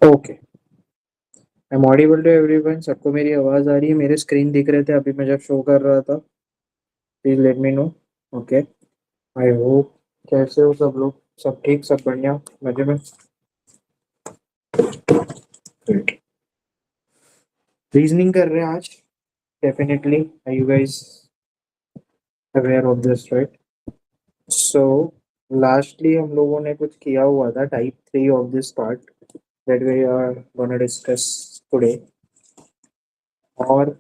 Okay, I am audible to everyone. सबको मेरी आवाज आ रही है? मेरे स्क्रीन दिख रहे थे अभी मैं जब शो कर रहा था? Please let me no. Okay, I hope. कैसे हो सब लोग? सब ठीक, सब बढ़िया, मजे में? रीजनिंग कर रहे हैं आज, डेफिनेटली। Are you guys aware of this, right? So lastly हम लोगों ने कुछ किया हुआ था, type 3 of this part that we are gonna discuss today. और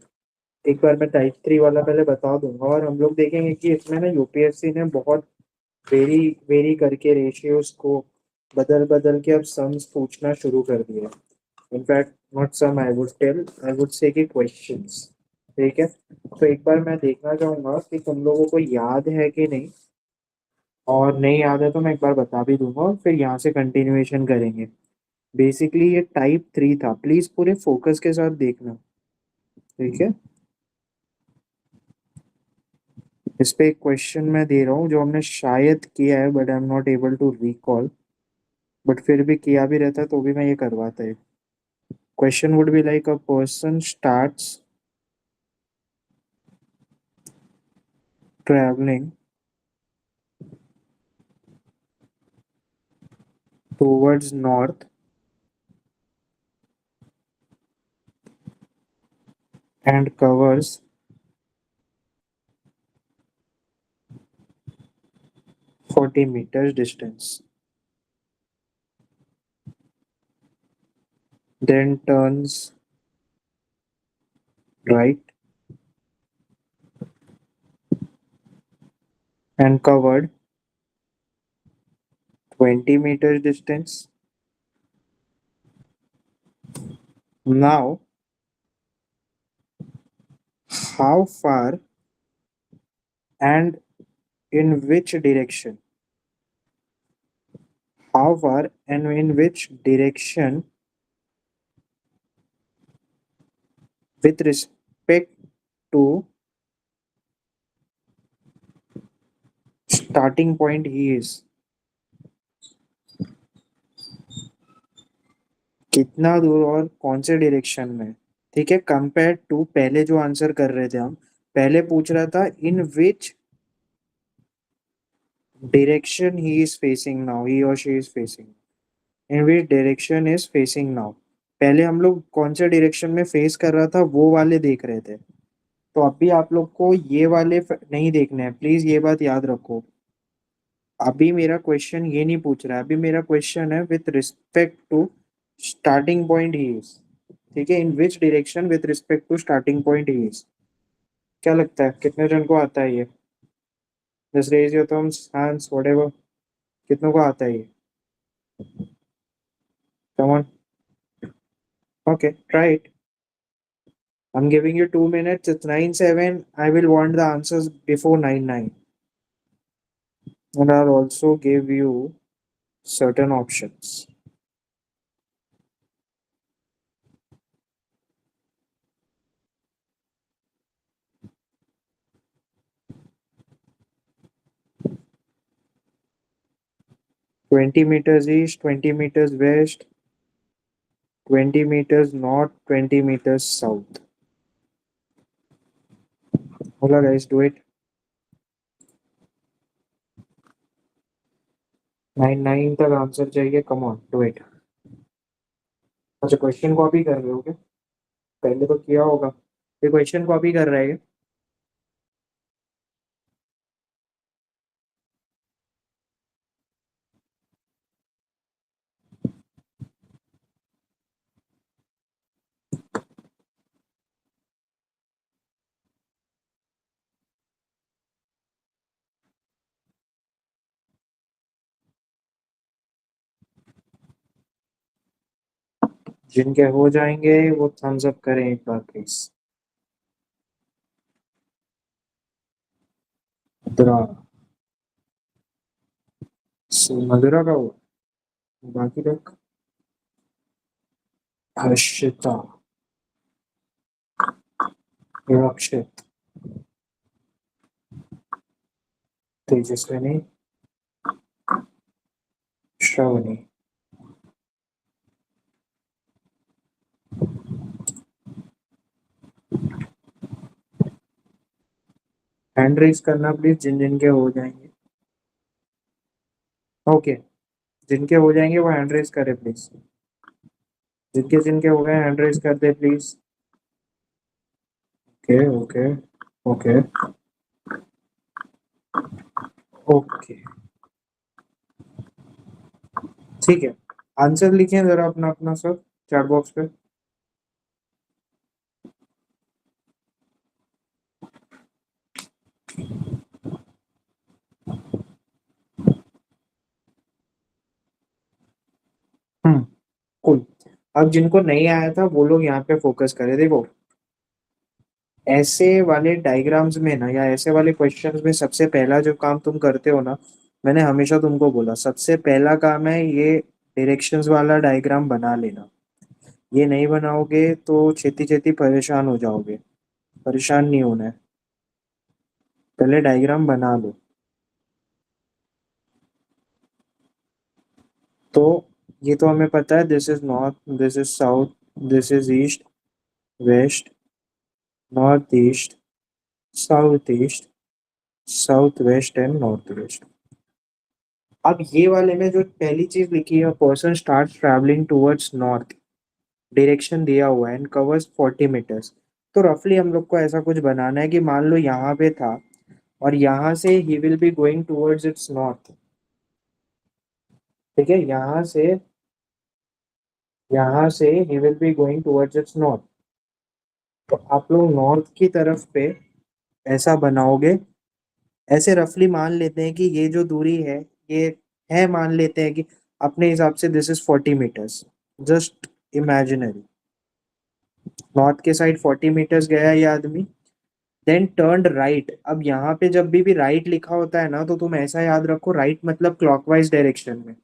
एक बार मैं टाइप 3 वाला पहले बता दूंगा, और हम लोग देखेंगे कि इसमें ना यूपीएससी ने बहुत वेरी वेरी करके रेशियोज को बदल बदल के अब सम्स पूछना शुरू कर दिया। In fact not some, I would tell, I would say कि क्वेश्चंस। ठीक है, तो एक बार मैं देखना चाहूंगा कि तुम लोगों को याद है कि नहीं, और नहीं याद है तो मैं एक बार बता भी दूंगा और फिर यहाँ से कंटिन्यूएशन करेंगे। बेसिकली ये टाइप 3 था, प्लीज पूरे फोकस के साथ देखना। ठीक है, इस पे एक क्वेश्चन मैं दे रहा हूँ जो हमने शायद किया है, but I am not able to recall. But फिर भी किया भी रहता तो भी मैं ये करवाता है। Question would be like, a person starts traveling towards north and covers 40 meters distance, then turns right and covered 20 meters distance. Now, how far and in which direction? How far and in which direction with respect to starting point he is? कितना दूर और कौन से direction में? ठीक है, compare to पहले जो आंसर कर रहे थे हम, पहले पूछ रहा था in which direction he is facing now, he और she is facing, in which direction is facing now. पहले हम लोग कौन से डायरेक्शन में फेस कर रहा था वो वाले देख रहे थे, तो अभी आप लोग को ये वाले नहीं देखने हैं, प्लीज ये बात याद रखो। अभी मेरा क्वेश्चन ये नहीं पूछ रहा है, अभी मेरा क्वेश्चन है with respect to starting point he is. ठीक है, in which direction with respect to starting point he is. क्या लगता है कितने जन को आता है ये? Just raise your thumbs, hands, whatever. कितनों को आता है ये? Come on. Okay, try it. I'm giving you 2 minutes. It's 9:07. I will want the answers before 9:09. And I'll also give you certain options. 20 meters east, 20 meters west, 20 meters north, 20 meters south. Hola guys, do it. 9:09 तक answer चाहिए, come on, do it. अच्छा, question copy कर रहे हो क्या? पहले तो किया होगा। ये क्वेश्चन कॉपी कर रहे हैं। जिनके हो जाएंगे वो थम्स अप करें एक बार प्लीज। मदुरा। मदुरा का हुआ। बाकी लोग। हर्षिता। रक्षित। तेजस्विनी। श्रावणी। हैंड रेस करना प्लीज जिन जिनके हो जाएंगे। ओके। जिनके हो जाएंगे वो हैंड रेस करे प्लीज। जिनके जिनके हो गए हैंड रेस कर दे please. Okay okay. Okay okay. ठीक है। आंसर लिखें जरा अपना अपना सब चैट बॉक्स पे। हम्म। कुल। अब जिनको नहीं आया था वो लोग यहाँ पे फोकस करें। देखो, ऐसे वाले डायग्राम्स में ना या ऐसे वाले क्वेश्चंस में सबसे पहला जो काम तुम करते हो ना, मैंने हमेशा तुमको बोला सबसे पहला काम है ये डायरेक्शंस वाला डायग्राम बना लेना। ये नहीं बनाओगे तो छेती छेती परेशान हो जाओगे। परेशान नहीं होना है। पहले डायग्राम बना लो। तो ये तो हमें पता है, this is north, this is south, this is east, west, north east, south east, south west and north west. अब ये वाले में जो पहली चीज लिखी है, person start travelling towards north, direction दिया हुआ है एंड कवर्स 40 मीटर्स। तो रफली हम लोग को ऐसा कुछ बनाना है कि मान लो यहाँ पे था और यहाँ से he will be going towards its north. ठीक है, यहाँ से he will be going towards its north. तो आप लोग नॉर्थ की तरफ पे ऐसा बनाओगे। ऐसे रफली मान लेते हैं कि ये जो दूरी है, ये है, मान लेते हैं कि अपने हिसाब से this is 40 metres. Just imaginary. North के साइड 40 मीटर्स गया ये आदमी। Then turn right. अब यहाँ पे जब भी राइट लिखा होता है ना, तो तुम ऐसा याद रखो, राइट मतलब क्लॉकवाइज डायरेक्शन में।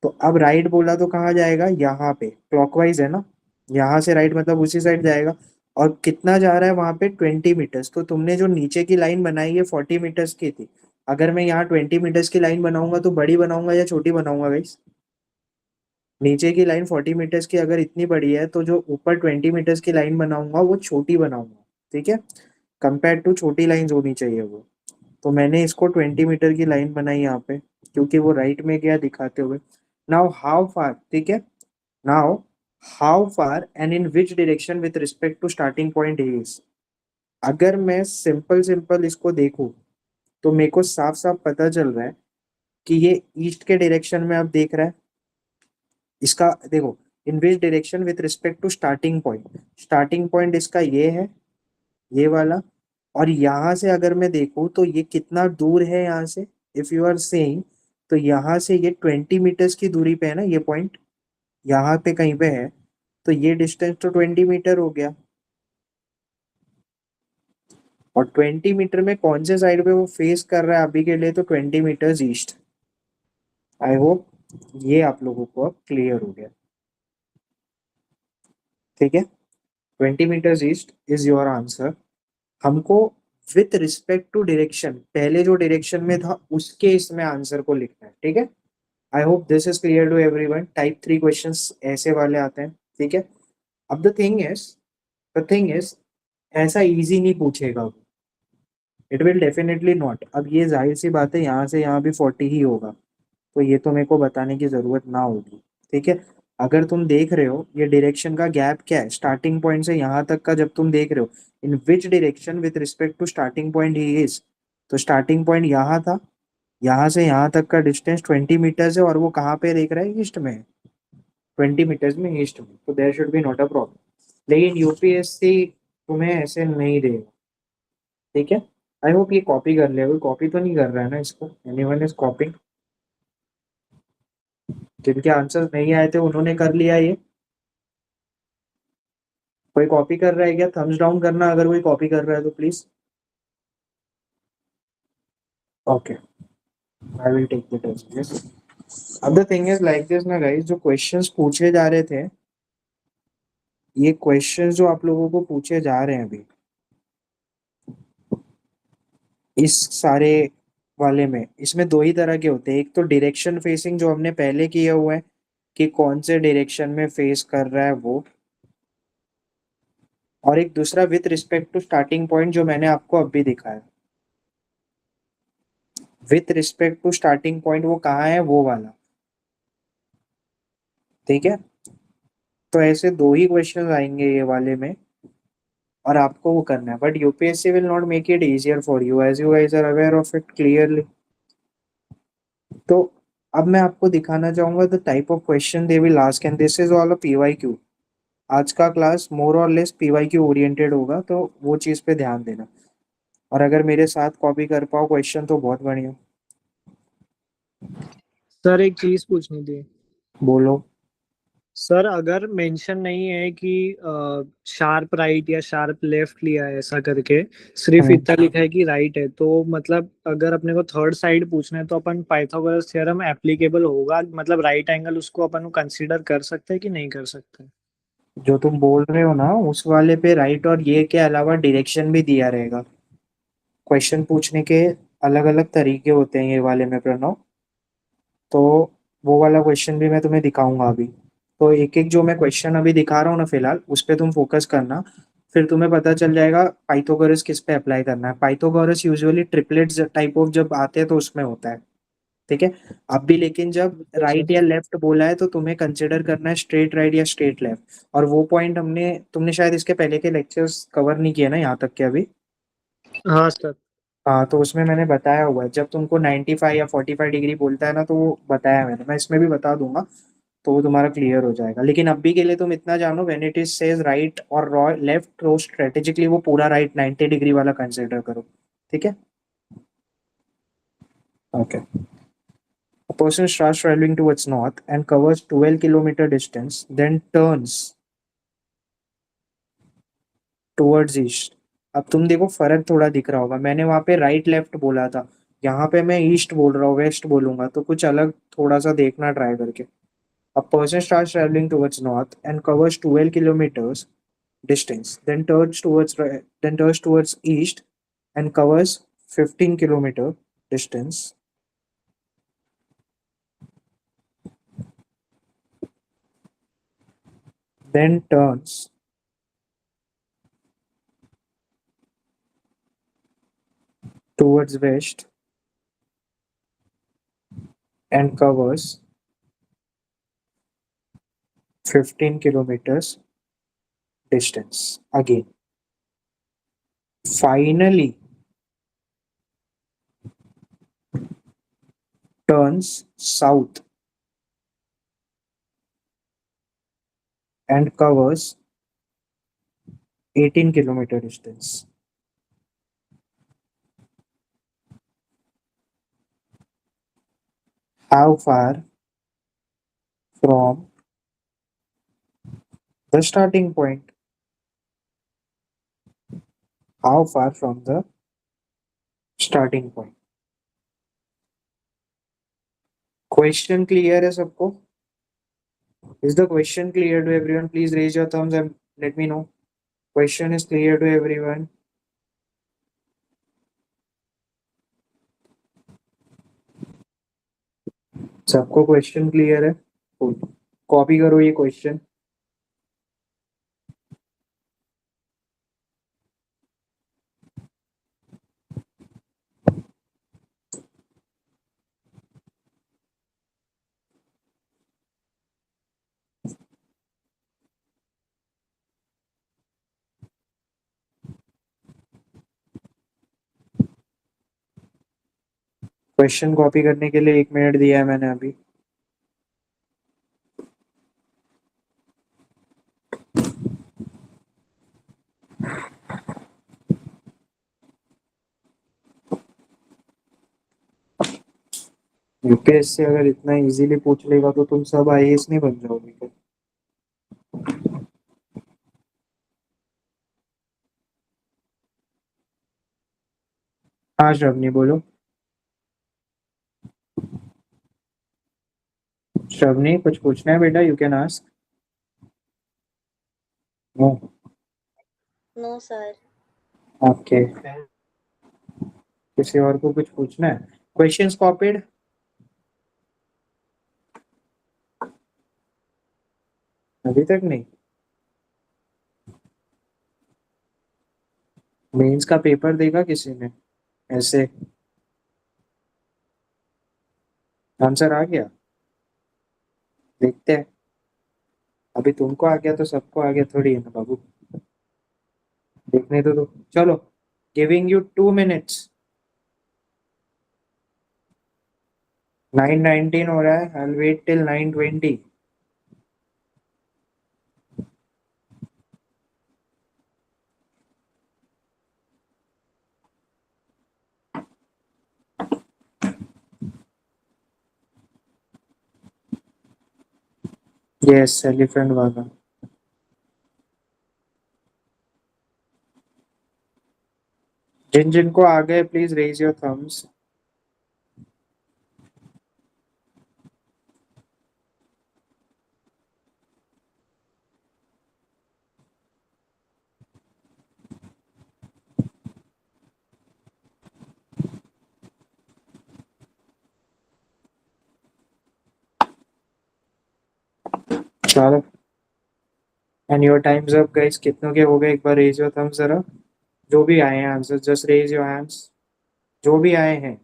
तो अब राइट बोला तो कहाँ जाएगा, यहाँ पे क्लॉकवाइज है ना। यहाँ से राइट मतलब उसी साइड जाएगा। और कितना जा रहा है वहां पे, 20 मीटर्स। तो तुमने जो नीचे की लाइन बनाई है 40 मीटर्स की थी। अगर मैं यहाँ 20 मीटर्स की लाइन बनाऊंगा तो बड़ी बनाऊंगा या छोटी बनाऊंगा गाइस? नीचे की लाइन 40 मीटर्स की अगर इतनी बड़ी है तो जो ऊपर 20 मीटर्स की लाइन बनाऊंगा वो छोटी बनाऊंगा। ठीक है। कंपेयर टू छोटी लाइन होनी चाहिए वो। तो मैंने इसको 20 मीटर की लाइन बनाई यहाँ पे, क्योंकि वो राइट में गया दिखाते हुए। नाउ हाउ फार, ठीक है। Now how far and in which direction with respect to starting point is. अगर मैं सिंपल सिंपल इसको देखूं तो मेरे को साफ साफ पता चल रहा है कि ये ईस्ट के डायरेक्शन में अब देख रहा है। इसका देखो, in which direction with respect to starting point. Starting point इसका ये है, ये वाला। और यहाँ से अगर मैं देखूँ तो ये कितना दूर है यहाँ से, इफ यू आर सेइंग, तो यहाँ से ये 20 मीटर्स की दूरी पे है ना ये पॉइंट, यहाँ पे कहीं पे है। तो ये डिस्टेंस तो 20 मीटर हो गया। और 20 मीटर में कौन से साइड पे वो फेस कर रहा है अभी के लिए, तो 20 मीटर्स ईस्ट। आई होप ये आप लोगों को अब क्लियर हो गया। ठीक है। 20 metres east is your answer. हमको विथ रिस्पेक्ट टू डायरेक्शन, पहले जो डायरेक्शन में था उसके इसमें आंसर को लिखना है। ठीक है। I hope this is clear to everyone. Type 3 questions ऐसे वाले आते हैं। ठीक है। अब द थिंग इज ऐसा इजी नहीं पूछेगा वो। It will definitely not. अब ये जाहिर सी बात है, यहाँ से यहाँ भी 40 ही होगा। तो ये तो मेरे को बताने की जरूरत ना होगी। ठीक है। अगर तुम देख रहे हो ये डायरेक्शन का गैप क्या है स्टार्टिंग पॉइंट से यहाँ तक का, जब तुम देख रहे हो in which direction with respect to starting point he is, तो स्टार्टिंग पॉइंट यहाँ था, यहाँ से यहाँ तक का डिस्टेंस 20 मीटर्स है, और वो कहाँ पे देख रहा है, ईस्ट में, 20 मीटर्स में ईस्ट में, तो there should be not a problem. लेकिन यूपीएससी तुम्हें ऐसे नहीं देगा, ठीक है। आई होप ये कॉपी कर ले, कोई कॉपी तो नहीं कर रहा है ना इसको, एनीवन इज कॉपिंग? जिनके आंसर्स नहीं आए थे उन्होंने कर लिया ये? कोई कॉपी कर रहा है क्या? थम्स डाउन करना अगर कोई कॉपी कर रहा है तो please. Okay, I will take the test. अब the thing is like this ना गाइस, जो क्वेश्चंस पूछे जा रहे थे, ये क्वेश्चंस जो आप लोगों को पूछे जा रहे हैं अभी इस सारे वाले में, इसमें दो ही तरह के होते हैं। एक तो डायरेक्शन फेसिंग जो हमने पहले किया हुआ है कि कौन से डायरेक्शन में फेस कर रहा है वो, और एक दूसरा with respect to starting point जो मैंने आपको अभी दिखाया। With respect to starting point वो कहाँ है, वो वाला, ठीक है। तो ऐसे दो ही क्वेश्चन आएंगे ये वाले में, और आपको वो करना है, but UPSC will not make it easier for you as you guys are aware of it clearly. तो अब मैं आपको दिखाना चाहूंगा the type of question they will ask, and this is all a PYQ. आज का क्लास मोर और less PYQ oriented होगा, तो वो चीज पे ध्यान देना। और अगर मेरे साथ कॉपी कर पाओ क्वेश्चन तो बहुत बढ़िया। सर एक चीज पूछनी थी। बोलो। सर अगर मेंशन नहीं है कि शार्प राइट या शार्प लेफ्ट लिया है ऐसा करके, सिर्फ हम्म, इतना लिखा है कि राइट है, तो मतलब अगर अपने को थर्ड साइड पूछना है तो अपन पाइथागोरस थ्योरम एप्लीकेबल होगा, मतलब राइट एंगल उसको अपन कंसीडर कर सकते हैं कि नहीं कर सकते? जो तुम बोल रहे हो ना उस वाले पे राइट और ये के अलावा डायरेक्शन भी दिया रहेगा। क्वेश्चन पूछने के अलग अलग तरीके होते हैं ये वाले में प्रणव, तो वो वाला क्वेश्चन भी मैं तुम्हें दिखाऊंगा अभी। तो एक एक जो मैं क्वेश्चन अभी दिखा रहा हूँ ना फिलहाल, उस पे तुम फोकस करना, फिर तुम्हें पता चल जाएगा पाइथागोरस किस पे अप्लाई करना है। Pythagoras usually triplets type of जब आते हैं तो उसमें होता है, ठीक है। अब भी लेकिन जब ठीक है सर। राइट या लेफ्ट बोला है तो तुम्हें कंसिडर करना है स्ट्रेट राइट या स्ट्रेट लेफ्ट, और वो पॉइंट तुमने शायद इसके पहले के लेक्चर्स कवर नहीं किए ना यहाँ तक के अभी। हाँ सर। हाँ, तो उसमें मैंने बताया हुआ है, जब तुमको 95 या 45 डिग्री बोलता है ना तो वो बताया मैंने, मैं इसमें भी बता दूंगा, तो वो तुम्हारा क्लियर हो जाएगा। लेकिन अभी के लिए तुम इतना जानो, when it is says right और रॉ लेफ्ट, तो स्ट्रेटेजिकली वो पूरा राइट 90 डिग्री वाला कंसिडर करो, ठीक है। Okay. A person starts traveling towards north and covers 12 kilometer distance, then turns towards east. अब तुम देखो फर्क थोड़ा दिख रहा होगा, मैंने वहां पे राइट लेफ्ट बोला था, यहाँ पे मैं ईस्ट बोल रहा हूँ, वेस्ट बोलूंगा, तो कुछ अलग थोड़ा सा देखना ट्राई करके। A person starts traveling towards north and covers 12 kilometers distance, then turns towards east and covers 15 kilometer distance, then turns towards west and covers 15 kilometers distance again. Finally, turns south and covers 18 kilometer distance. How far from the starting point? How far from the starting point? Question clear है सबको? Is the question clear to everyone? Please raise your thumbs and let me know. Question is clear to everyone. सबको question clear है? Copy करो ये question. Question copy करने के लिए 1 minute दिया है मैंने अभी। यूपीएससी अगर इतना इजीली पूछ लेगा तो तुम सब आईएएस नहीं बन जाओगे क्या? हाँ श्रवनी बोलो। श्रवनी कुछ पूछना है बेटा, you can ask. No. No sir. Okay, किसी और को कुछ पूछना है? Questions copied? अभी तक नहीं। मेंस का पेपर देगा किसी ने ऐसे? आंसर आ गया? देखते हैं। अभी तुमको आ गया तो सबको आ गया थोड़ी है ना बाबू। देखने तो दो। चलो, गिविंग यू 2 मिनट्स। 9:19 हो रहा है, I wait till 9:20। Yes, elephant वाला। जिन जिनको आ गए प्लीज रेज योर थम्स। चलो, and your time's up guys. कितनों के हो गए एक बार रेज योर थम्स जरा। जो भी आए हैं answer just raise your hands. जो भी आए हैं।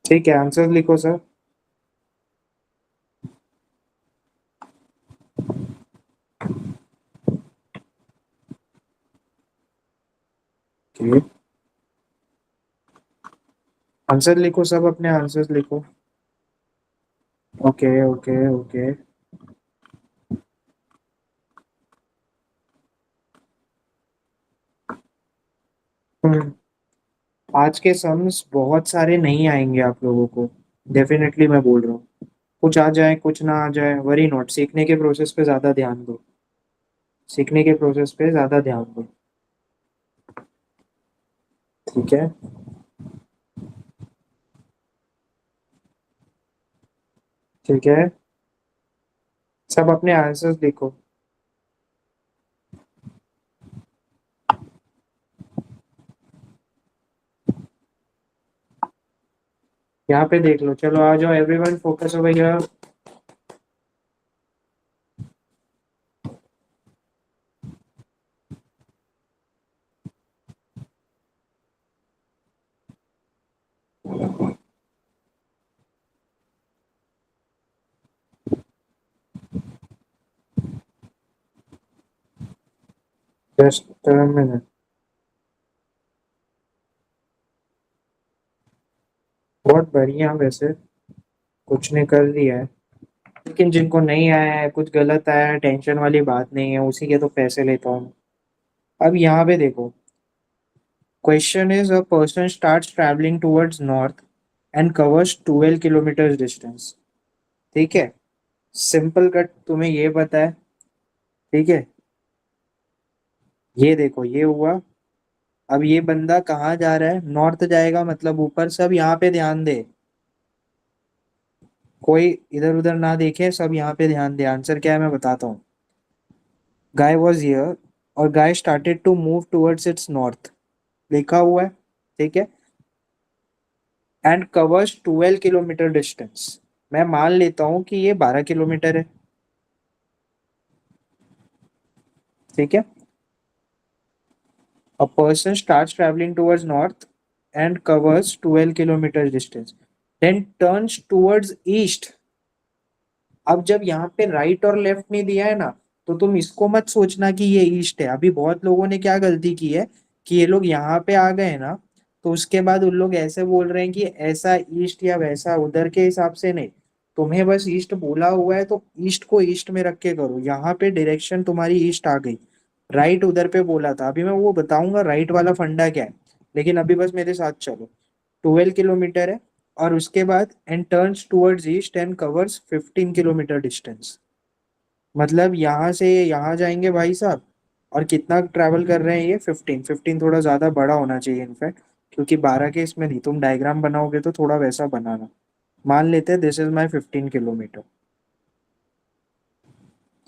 ठीक है, आंसर लिखो सर। आंसर लिखो सब, अपने आंसर्स लिखो। Okay okay okay. आज के सम्स बहुत सारे नहीं आएंगे आप लोगों को। डेफिनेटली मैं बोल रहा हूँ। कुछ आ जाए कुछ ना आ जाए, वरी नॉट। सीखने के प्रोसेस पे ज्यादा ध्यान दो। सीखने के प्रोसेस पे ज्यादा ध्यान दो। ठीक है। ठीक है, सब अपने आंसर्स लिखो। यहाँ पे देख लो। चलो आ जाओ, everyone focus over here. Just minute. बहुत बढ़िया वैसे, कुछ ने कर दिया है। लेकिन जिनको नहीं आया है, कुछ गलत आया है, टेंशन वाली बात नहीं है, उसी के तो पैसे लेता हूँ। अब यहाँ पे देखो। Question is a person starts travelling towards north and covers 12 kilometre distance. ठीक है, सिंपल कट तुम्हें ये पता है। ठीक है, ये देखो ये हुआ। अब ये बंदा कहाँ जा रहा है? नॉर्थ जाएगा, मतलब ऊपर। सब यहाँ पे ध्यान दे। कोई इधर उधर ना देखे, सब यहाँ पे ध्यान दे। आंसर क्या है मैं बताता हूँ। गाय वॉज हियर और guy started to move towards its north. लिखा हुआ है। ठीक है, एंड कवर्स 12 किलोमीटर डिस्टेंस। मैं मान लेता हूँ कि ये 12 किलोमीटर है। ठीक है, a person starts traveling towards north and covers 12 kilometers distance, then turns towards east अब जब यहाँ पे राइट और लेफ्ट नहीं दिया है ना, तो तुम इसको मत सोचना कि ये ईस्ट है। अभी बहुत लोगों ने क्या गलती की है कि ये लोग यहाँ पे आ गए ना, तो उसके बाद उन लोग ऐसे बोल रहे हैं कि ऐसा ईस्ट या वैसा उधर के हिसाब से नहीं। तुम्हें बस ईस्ट बोला हुआ है तो ईस्ट को ईस्ट में रख के करो। यहाँ पे डायरेक्शन तुम्हारी ईस्ट आ गई, राइट उधर पे बोला था। अभी मैं वो बताऊंगा राइट वाला फंडा क्या है, लेकिन अभी बस मेरे साथ चलो। 12 किलोमीटर है, और उसके बाद and turns towards east and covers 15 kilometre distance. मतलब यहाँ से यहाँ जाएंगे भाई साहब, और कितना ट्रैवल कर रहे हैं ये? 15 थोड़ा ज्यादा बड़ा होना चाहिए इनफैक्ट, क्योंकि 12 के इसमें नहीं। तुम डायग्राम बनाओगे तो थोड़ा वैसा बनाना। मान लेते हैं this is my 15 kilometre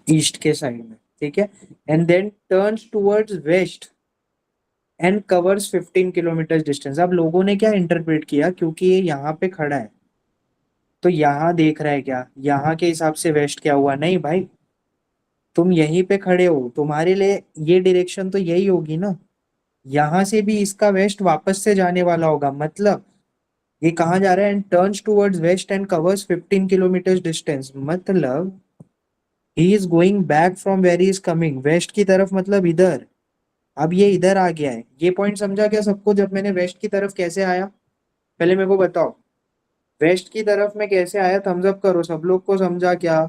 east के साइड में, ठीक है। And then turns towards west and covers 15 kilometre distance. अब लोगों ने क्या इंटरप्रेट किया, क्योंकि ये यहाँ पे खड़ा है तो यहाँ देख रहा है क्या, यहाँ के हिसाब से वेस्ट क्या हुआ? नहीं भाई, तुम यहीं पे खड़े हो, तुम्हारे लिए ये डायरेक्शन तो यही होगी ना। यहाँ से भी इसका वेस्ट वापस से जाने वाला होगा। मतलब ये कहाँ जा रहा है? And turns towards west and covers 15 kilometre distance. मतलब he is going back from where he is coming, west की तरफ, मतलब इधर। अब ये इधर आ गया है। ये पॉइंट समझा क्या सबको? जब मैंने वेस्ट की तरफ कैसे आया, पहले मेरे को बताओ। वेस्ट की तरफ में कैसे आया? थम्स अप करो, सब लोग को समझा क्या?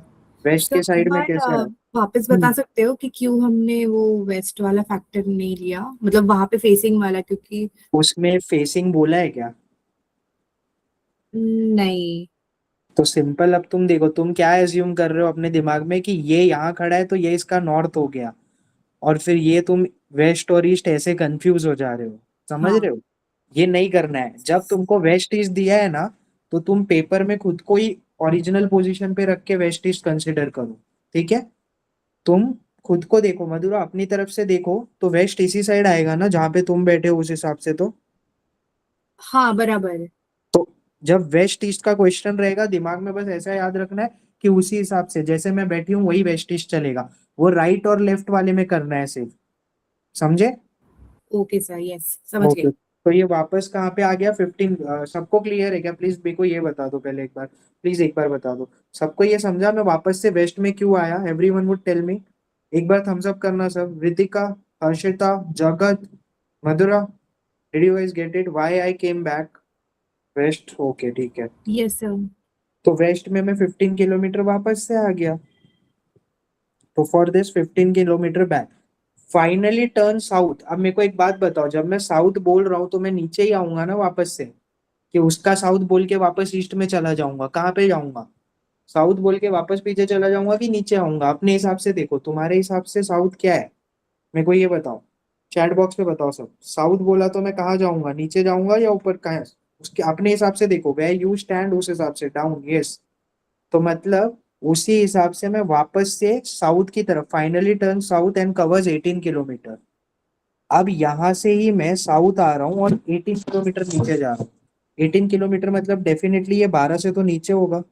वेस्ट सर के एक साइड में बार कैसे आया? वापस बता सकते हो कि क्यों हमने वो वेस्ट वाला फैक्टर नहीं लिया, मतलब वहां पे फेसिंग वाला, क्योंकि उसमें फेसिंग बोला है क्या? नहीं। तो सिंपल, अब तुम देखो, तुम क्या एज्यूम कर रहे हो अपने दिमाग में कि ये यहाँ खड़ा है तो ये इसका नॉर्थ हो गया, और फिर ये तुम वेस्ट और ईस्ट ऐसे कंफ्यूज हो जा रहे हो। समझ हाँ। रहे हो? ये नहीं करना है। जब तुमको वेस्ट ईस्ट दिया है ना, तो तुम पेपर में खुद को ही ओरिजिनल पोजीशन पे रख के वेस्ट ईस्ट कंसिडर करो, ठीक है। तुम खुद को देखो मधुरा, अपनी तरफ से देखो तो वेस्ट इसी साइड आएगा ना जहाँ पे तुम बैठे हो, उस हिसाब से तो। हाँ बराबर है। तो जब वेस्ट ईस्ट का क्वेश्चन रहेगा, दिमाग में बस ऐसा याद रखना है कि उसी हिसाब से जैसे मैं बैठी हूँ वही वेस्ट ईस्ट चलेगा। वो राइट और लेफ्ट वाले में करना है सिर्फ। समझे? ओके सर, यस समझ ओके। गई। तो ये वापस कहाँ पे आ गया? 15। सबको क्लियर है क्या? प्लीज मेरे को ये बता दो पहले एक बार, प्लीज एक बार बता दो। सबको ये समझा मैं वापस से वेस्ट में क्यों आया? Everyone would tell me. एक बार थम्स अप करना सब। Ritika, Harshita, Jagat, Madhura, did you guys get it why I came back west? Okay ठीक है। Yes sir. तो वेस्ट में मैं 15 किलोमीटर वापस से आ गया। तो for this 15 kilometre back, finally turn south. अब मेरे को एक बात बताओ, जब मैं साउथ बोल रहा हूँ तो मैं नीचे ही आऊंगा ना वापस से, कि उसका साउथ बोल के वापस ईस्ट में चला जाऊंगा? कहाँ पे जाऊंगा? साउथ बोल के वापस पीछे चला जाऊंगा कि नीचे आऊंगा? अपने हिसाब से देखो, तुम्हारे हिसाब से साउथ क्या है मेरे को ये बताओ। चैट बॉक्स पे बताओ सब। साउथ बोला तो मैं कहाँ जाऊंगा? नीचे जाऊंगा या ऊपर? कहाँ? उसके अपने हिसाब से देखो, वे यू स्टैंड उस हिसाब से डाउन। यस। तो मतलब उसी हिसाब से मैं वापस से साउथ की तरफ, finally turn south and covers 18 kilometre. अब यहाँ से ही मैं साउथ आ रहा हूँ और 18 किलोमीटर नीचे जा रहा हूँ। 18 किलोमीटर मतलब डेफिनेटली ये 12 से तो नीचे होगा।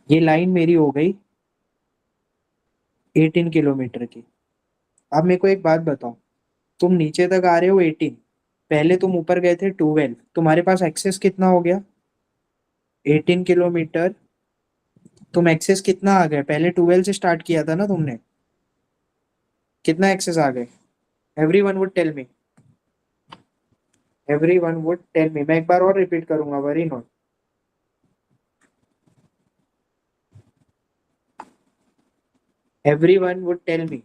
ये लाइन मेरी हो गई 18 किलोमीटर की। अब मेरे को एक बात बताओ, तुम नीचे तक आ रहे हो 18, पहले तुम ऊपर गए थे 12, तुम्हारे पास एक्सेस कितना हो गया? 18 किलोमीटर। तुम एक्सेस कितना आ गए? पहले 12 से स्टार्ट किया था ना तुमने, कितना एक्सेस आ गए? Every one would tell me, every one would tell me. मैं एक बार और रिपीट करूंगा, worry not. Every one would tell me.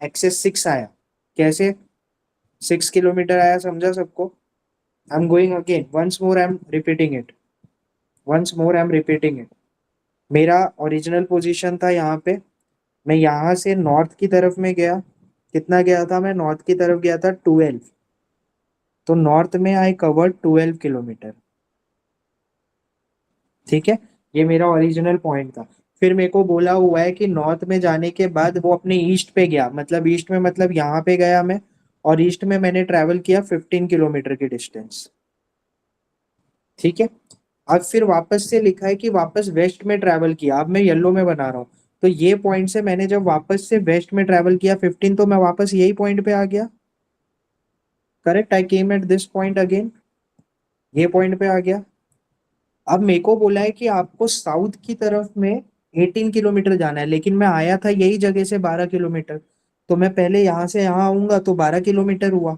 Excess 6 आया। कैसे 6 किलोमीटर आया? समझा सबको? I am going again, once more I am repeating it, once more I am repeating it. मेरा ओरिजिनल पोजीशन था यहाँ पे, मैं यहाँ से नॉर्थ की तरफ में गया। कितना गया था मैं? नॉर्थ की तरफ गया था 12। तो नॉर्थ में आई कवर्ड 12 किलोमीटर, ठीक है। ये मेरा ओरिजिनल पॉइंट था। फिर मेरे को बोला हुआ है कि नॉर्थ में जाने के बाद वो अपने ईस्ट पे गया, मतलब ईस्ट में मतलब यहाँ पे गया मैं, और ईस्ट में मैंने ट्रेवल किया 15 किलोमीटर की डिस्टेंस, ठीक है। अब फिर वापस से लिखा है कि वापस वेस्ट में ट्रेवल किया। अब मैं येलो में बना रहा हूँ। तो ये पॉइंट से मैंने जब वापस से वेस्ट में ट्रेवल किया 15, तो मैं वापस यही पॉइंट पे आ गया। Correct, I came at this point again, ये पॉइंट पे आ गया। अब मेरे को बोला है कि आपको साउथ की तरफ में 18 किलोमीटर जाना है, लेकिन मैं आया था यही जगह से 12 किलोमीटर, तो मैं पहले यहाँ से यहाँ आऊंगा तो 12 किलोमीटर हुआ,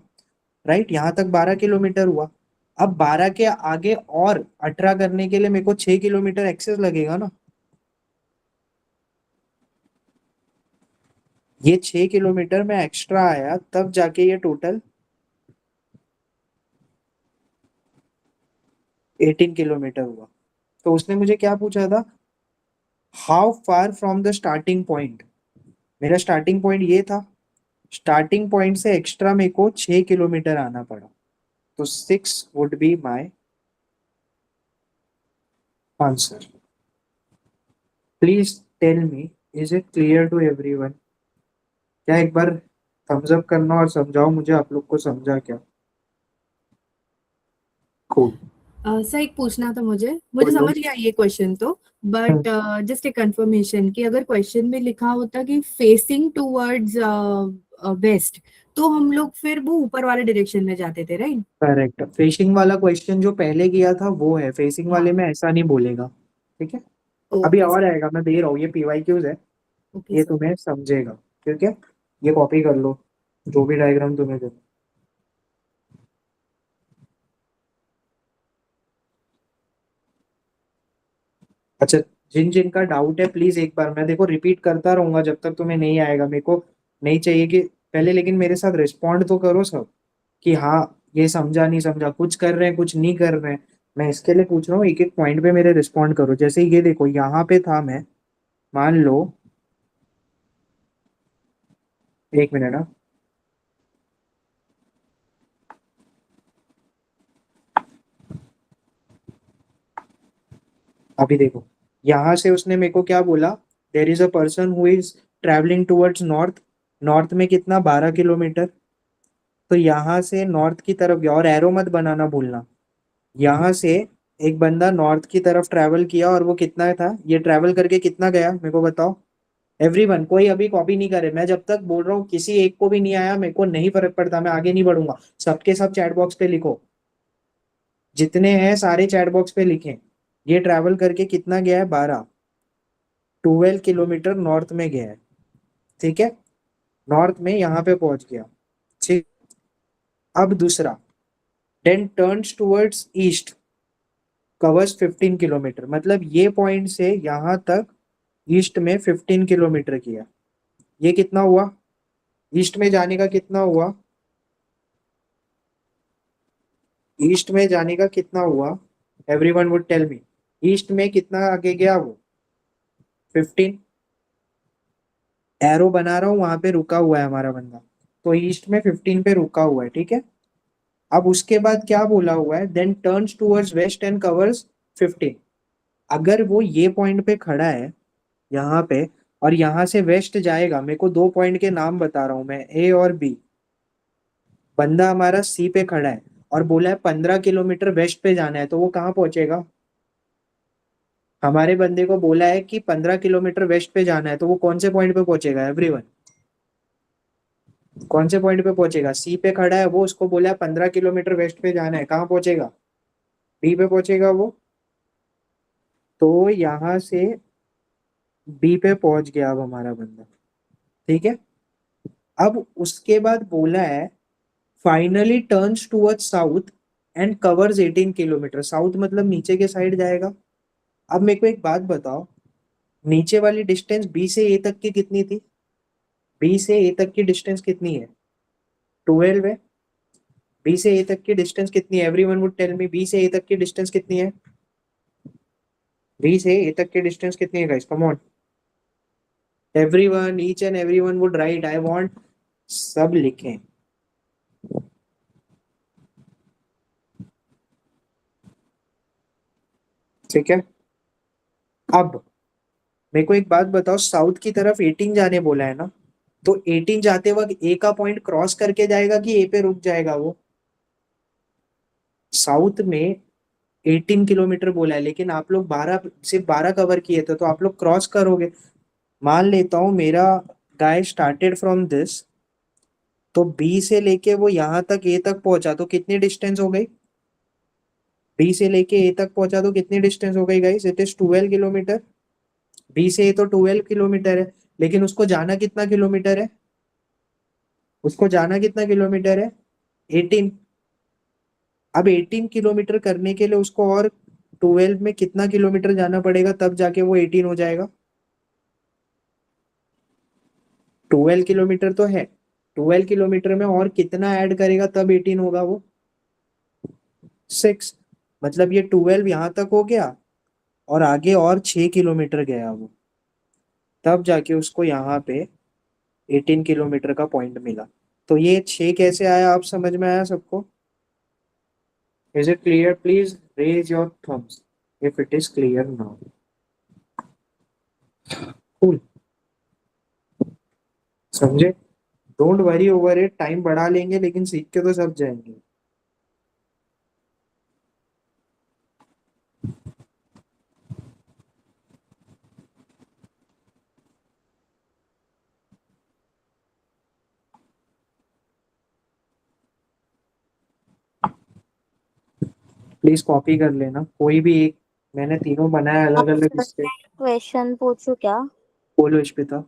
राइट, यहाँ तक 12 किलोमीटर हुआ। अब 12 के आगे और 18 करने के लिए मेरे को 6 किलोमीटर एक्सेस लगेगा ना। ये 6 किलोमीटर में एक्स्ट्रा आया तब जाके ये टोटल 18 किलोमीटर हुआ। तो उसने मुझे क्या पूछा था, how far from the starting point. मेरा स्टार्टिंग पॉइंट ये था, स्टार्टिंग पॉइंट से एक्स्ट्रा मेरे को 6 किलोमीटर आना पड़ा, तो 6 would be my answer. Please tell me, is it clear to everyone? क्या एक बार थम्स अप करना और समझाओ मुझे, आप लोग को समझा क्या? कूल। सर एक पूछना था मुझे बोलो। समझ गया ये क्वेश्चन तो, बट जस्ट एक कंफर्मेशन कि अगर क्वेश्चन में लिखा होता कि फेसिंग टूवर्ड्स वेस्ट, तो हम लोग फिर वो ऊपर वाले डायरेक्शन में जाते थे, राइट? करेक्ट, फेसिंग वाला क्वेश्चन जो पहले किया था वो है, फेसिंग वाले हाँ। में ऐसा नहीं बोलेगा, ठीक है। अभी ओके और सर। आएगा, मैं दे रहा हूँ, ये पीवाईक्यूज है, ओके ये सर। तुम्हें समझेगा, ठीक है। ये कॉपी कर लो, जो भी डायग्राम तुम्हें दे। अच्छा, जिन जिन का डाउट है प्लीज एक बार, मैं देखो रिपीट करता रहूंगा जब तक तुम्हें नहीं आएगा, मेरे को नहीं चाहिए कि पहले, लेकिन मेरे साथ रिस्पॉन्ड तो करो सब कि हाँ ये समझा नहीं समझा, कुछ कर रहे हैं कुछ नहीं कर रहे हैं, मैं इसके लिए पूछ रहा हूँ, एक एक पॉइंट पे मेरे रिस्पॉन्ड करो। जैसे ये देखो यहाँ पे था मैं, मान लो, एक मिनट ना, अभी देखो यहाँ से उसने मेरे को क्या बोला, there is a person who is travelling towards north, north में कितना 12 किलोमीटर, तो यहाँ से नॉर्थ की तरफ गया, और एरो मत बनाना भूलना, यहाँ से एक बंदा नॉर्थ की तरफ ट्रैवल किया और वो कितना था, ये ट्रैवल करके कितना गया मेरे को बताओ। एवरीवन, कोई अभी कॉपी नहीं करे, मैं जब तक बोल रहा हूँ किसी एक को भी नहीं आया मेरे को नहीं फर्क पड़ता, मैं आगे नहीं बढ़ूंगा, सबके सब चैट बॉक्स पे लिखो, जितने हैं सारे चैट बॉक्स पे लिखें। ये ट्रैवल करके कितना गया है, 12 किलोमीटर नॉर्थ में गया है, ठीक है, नॉर्थ में यहाँ पे पहुंच गया, ठीक। अब दूसरा, then turns towards east, covers 15 kilometre, मतलब ये पॉइंट से यहाँ तक ईस्ट में 15 किलोमीटर किया। ये कितना हुआ, ईस्ट में जाने का कितना हुआ, ईस्ट में जाने का कितना हुआ, everyone would tell me, east में कितना आगे गया वो, 15। एरो बना रहा हूँ, वहां पे रुका हुआ है हमारा बंदा, तो ईस्ट में 15 पे रुका हुआ है, ठीक है। अब उसके बाद क्या बोला हुआ है, then turns towards west and covers 15। अगर वो ये पॉइंट पे खड़ा है यहाँ पे, और यहाँ से वेस्ट जाएगा, मेरे को दो पॉइंट के नाम बता रहा हूँ मैं, ए और बी, बंदा हमारा सी पे खड़ा है और बोला है 15 किलोमीटर वेस्ट पे जाना है, तो वो कहाँ पहुंचेगा, हमारे बंदे को बोला है कि 15 किलोमीटर वेस्ट पे जाना है, तो वो कौन से पॉइंट पे पहुंचेगा एवरीवन, कौन से पॉइंट पे पहुंचेगा, सी पे खड़ा है वो, उसको बोला है 15 किलोमीटर वेस्ट पे जाना है, कहाँ पहुंचेगा, बी पे पहुंचेगा वो, तो यहाँ से बी पे पहुंच गया अब हमारा बंदा, ठीक है। अब उसके बाद बोला है finally turns towards south and covers 18 kilometre, south मतलब नीचे के साइड जाएगा। अब मेरे को एक बात बताओ, नीचे वाली डिस्टेंस बी से ए तक की कितनी थी, बी से ए तक की डिस्टेंस कितनी है, 12 है। बी से ए तक की डिस्टेंस कितनी है, everyone would tell me, B से ए तक की डिस्टेंस कितनी है, बी से ए तक की डिस्टेंस कितनी है guys, come on everyone, each and everyone would write, I want सब लिखें, ठीक है। अब मेरे को एक बात बताओ, साउथ की तरफ 18 जाने बोला है ना, तो 18 जाते वक्त ए का पॉइंट क्रॉस करके जाएगा कि ए पे रुक जाएगा वो, साउथ में 18 किलोमीटर बोला है, लेकिन आप लोग 12, सिर्फ 12 कवर किए थे, तो आप लोग क्रॉस करोगे। मान लेता हूं मेरा गाय स्टार्टेड फ्रॉम दिस, तो बी से लेके वो यहाँ तक ए तक पहुंचा, तो कितनी डिस्टेंस हो गई, बी से लेके ए तक पहुंचा तो कितनी डिस्टेंस हो गई guys? It is 12 kilometre. B से ए तो 12 किलोमीटर है, लेकिन उसको जाना कितना किलोमीटर है? उसको जाना कितना किलोमीटर है? 18। अब 18 किलोमीटर करने के लिए उसको और 12 में कितना किलोमीटर जाना पड़ेगा तब जाके वो 18 हो जाएगा? 12 किलोमीटर तो है, 12 किलोमीटर में और कितना ऐड करेगा तब 18 होगा वो? 6। मतलब ये 12 यहाँ तक हो गया और आगे और 6 किलोमीटर गया वो, तब जाके उसको यहाँ पे 18 किलोमीटर का पॉइंट मिला। तो ये 6 कैसे आया? आप समझ में आया सबको? Is it clear? Please raise your thumbs if it is clear now. Cool, समझे? Don't worry over it, time बढ़ा लेंगे लेकिन सीख के तो सब जाएंगे। प्लीज कॉपी कर लेना कोई भी एक, मैंने तीनों बनाया अलग अलग इससे। क्वेश्चन पूछू क्या? बोलो इश्पिता।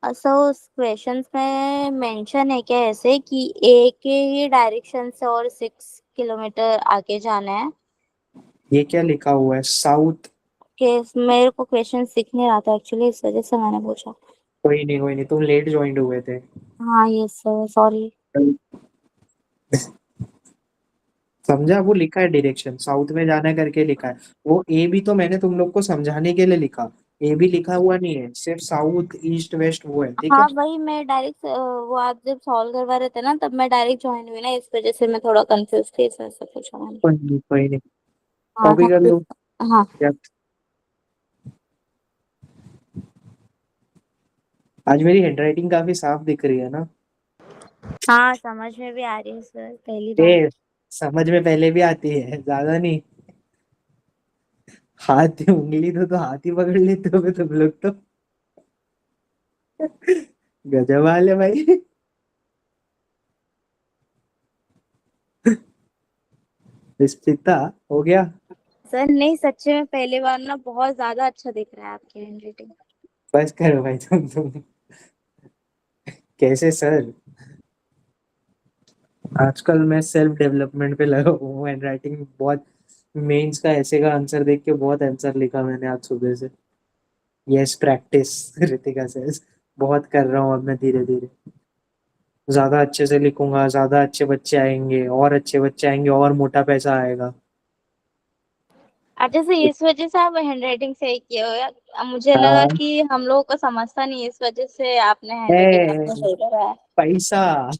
अच्छा, उस क्वेश्चंस में मेंशन है क्या ऐसे कि ए के ही डायरेक्शन से और 6 किलोमीटर आगे जाना है? ये क्या लिखा हुआ है? साउथ। कि मेरे को क्वेश्चन दिख नहीं रहा था एक्चुअली, इस वजह से मैंने पूछा। कोई नहीं कोई नहीं, तुम लेट ज्वाइन हुए थे। हाँ यस सर, सॉरी। समझा? वो लिखा है डायरेक्शन साउथ में जाना है करके लिखा है। वो ए भी तो मैंने तुम लोग को समझाने के लिए लिखा, ए भी लिखा हुआ नहीं है, सिर्फ साउथ ईस्ट वेस्ट वो है, ठीक है? हाँ वही मैं डायरेक्ट, वो आप जब सॉल्व करवा रहे थे ना तब मैं डायरेक्ट ज्वाइन हुई ना, इस वजह से मैं थोड़ा कंफ्यूज थी, इस वजह से पूछा मैंने। कोई नहीं कोई नहीं, हाँ कॉपी कर थैंक यू। लो। हाँ क्या आज मेरी हैंडराइटिंग काफी साफ दिख रही है ना? हाँ, समझ में भी आ रही है सर, पहली बार। ए, समझ में पहले भी आती है, ज्यादा नहीं। हाथ उंगली तो हाथ ही पकड़ लेते हो तुम लोग तो। गजब वाले भाई। इस्पिता हो गया। सर नहीं, सच्चे में पहली बार ना बहुत ज्यादा अच्छा दिख रहा है आपकी हैंडराइटिंग। बस करो भाई तुम कैसे सर? आजकल मैं सेल्फ डेवलपमेंट पे लगा हुआ हूँ, हैंड राइटिंग बहुत। मेंस का ऐसे का आंसर देख के बहुत आंसर लिखा मैंने आज सुबह से। यस प्रैक्टिस रितिका सेज, बहुत कर रहा हूँ अब मैं धीरे धीरे। ज्यादा अच्छे से लिखूंगा, ज्यादा अच्छे बच्चे आएंगे, और अच्छे बच्चे आएंगे और मोटा पैसा आएगा। अच्छा, से इस वजह से आप हैंडराइटिंग सही किए हो या? मुझे लगा हाँ, कि हम लोगों को समझता नहीं है, इस वजह से आपने हैंडराइटिंग अपना ए, सही करा है। पैसा,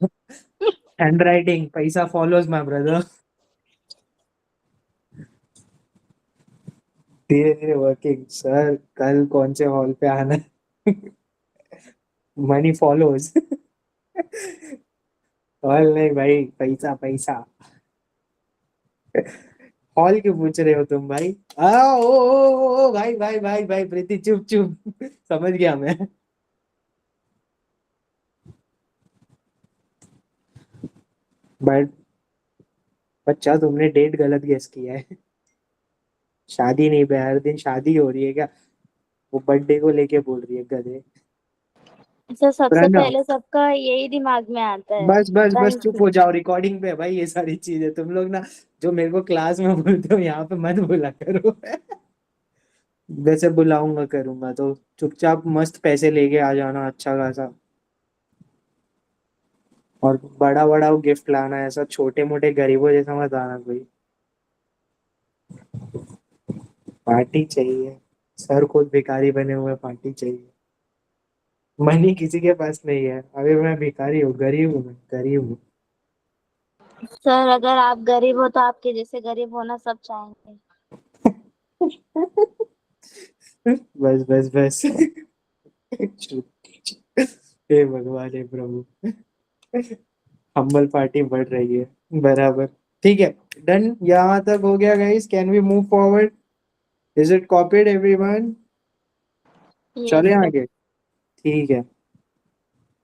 हैंड राइटिंग पैसा फॉलोज माय ब्रदर। धीरे धीरे वर्किंग सर, कल कौन से हॉल पे आना है? Money follows. हॉल नहीं भाई, पैसा पैसा। हॉल क्यों पूछ रहे हो तुम भाई? ओ भाई भाई भाई भाई प्रीति चुप चुप। समझ गया मैं। बट बच्चा तुमने डेट गलत गेस किया है। शादी नहीं पे हर दिन शादी हो रही है क्या? वो बर्थडे को लेके बोल रही है गधे। अच्छा, सबसे प्रणव, पहले सबका यही दिमाग में आता है। बस बस बस थैंक चुप यू। हो जाओ, रिकॉर्डिंग पे है भाई ये सारी चीजें। तुम लोग ना जो मेरे को क्लास में बोलते हो यहाँ पे मत बोला करो। वैसे बुलाऊंगा करूंगा तो चुपचाप मस्त पैसे लेके आ जाना अच्छा खासा, और बड़ा बड़ा गिफ्ट लाना, ऐसा छोटे मोटे गरीबों जैसा मत आना कोई। पार्टी चाहिए, सर खुद भिखारी बने हुए, पार्टी चाहिए। मनी किसी के पास नहीं है, अभी मैं भिखारी हूँ, गरीब हूँ, मैं गरीब हूँ। सर अगर आप गरीब हो तो आपके जैसे गरीब होना सब चाहेंगे। बस बस बस। हे भगवान हे प्रभु, हम्बल पार्टी बढ़ रही है। बराबर, ठीक है। डन, यहाँ तक हो गया guys, can we move forward? Is it copied everyone? Yes चले सर। आगे, ठीक है।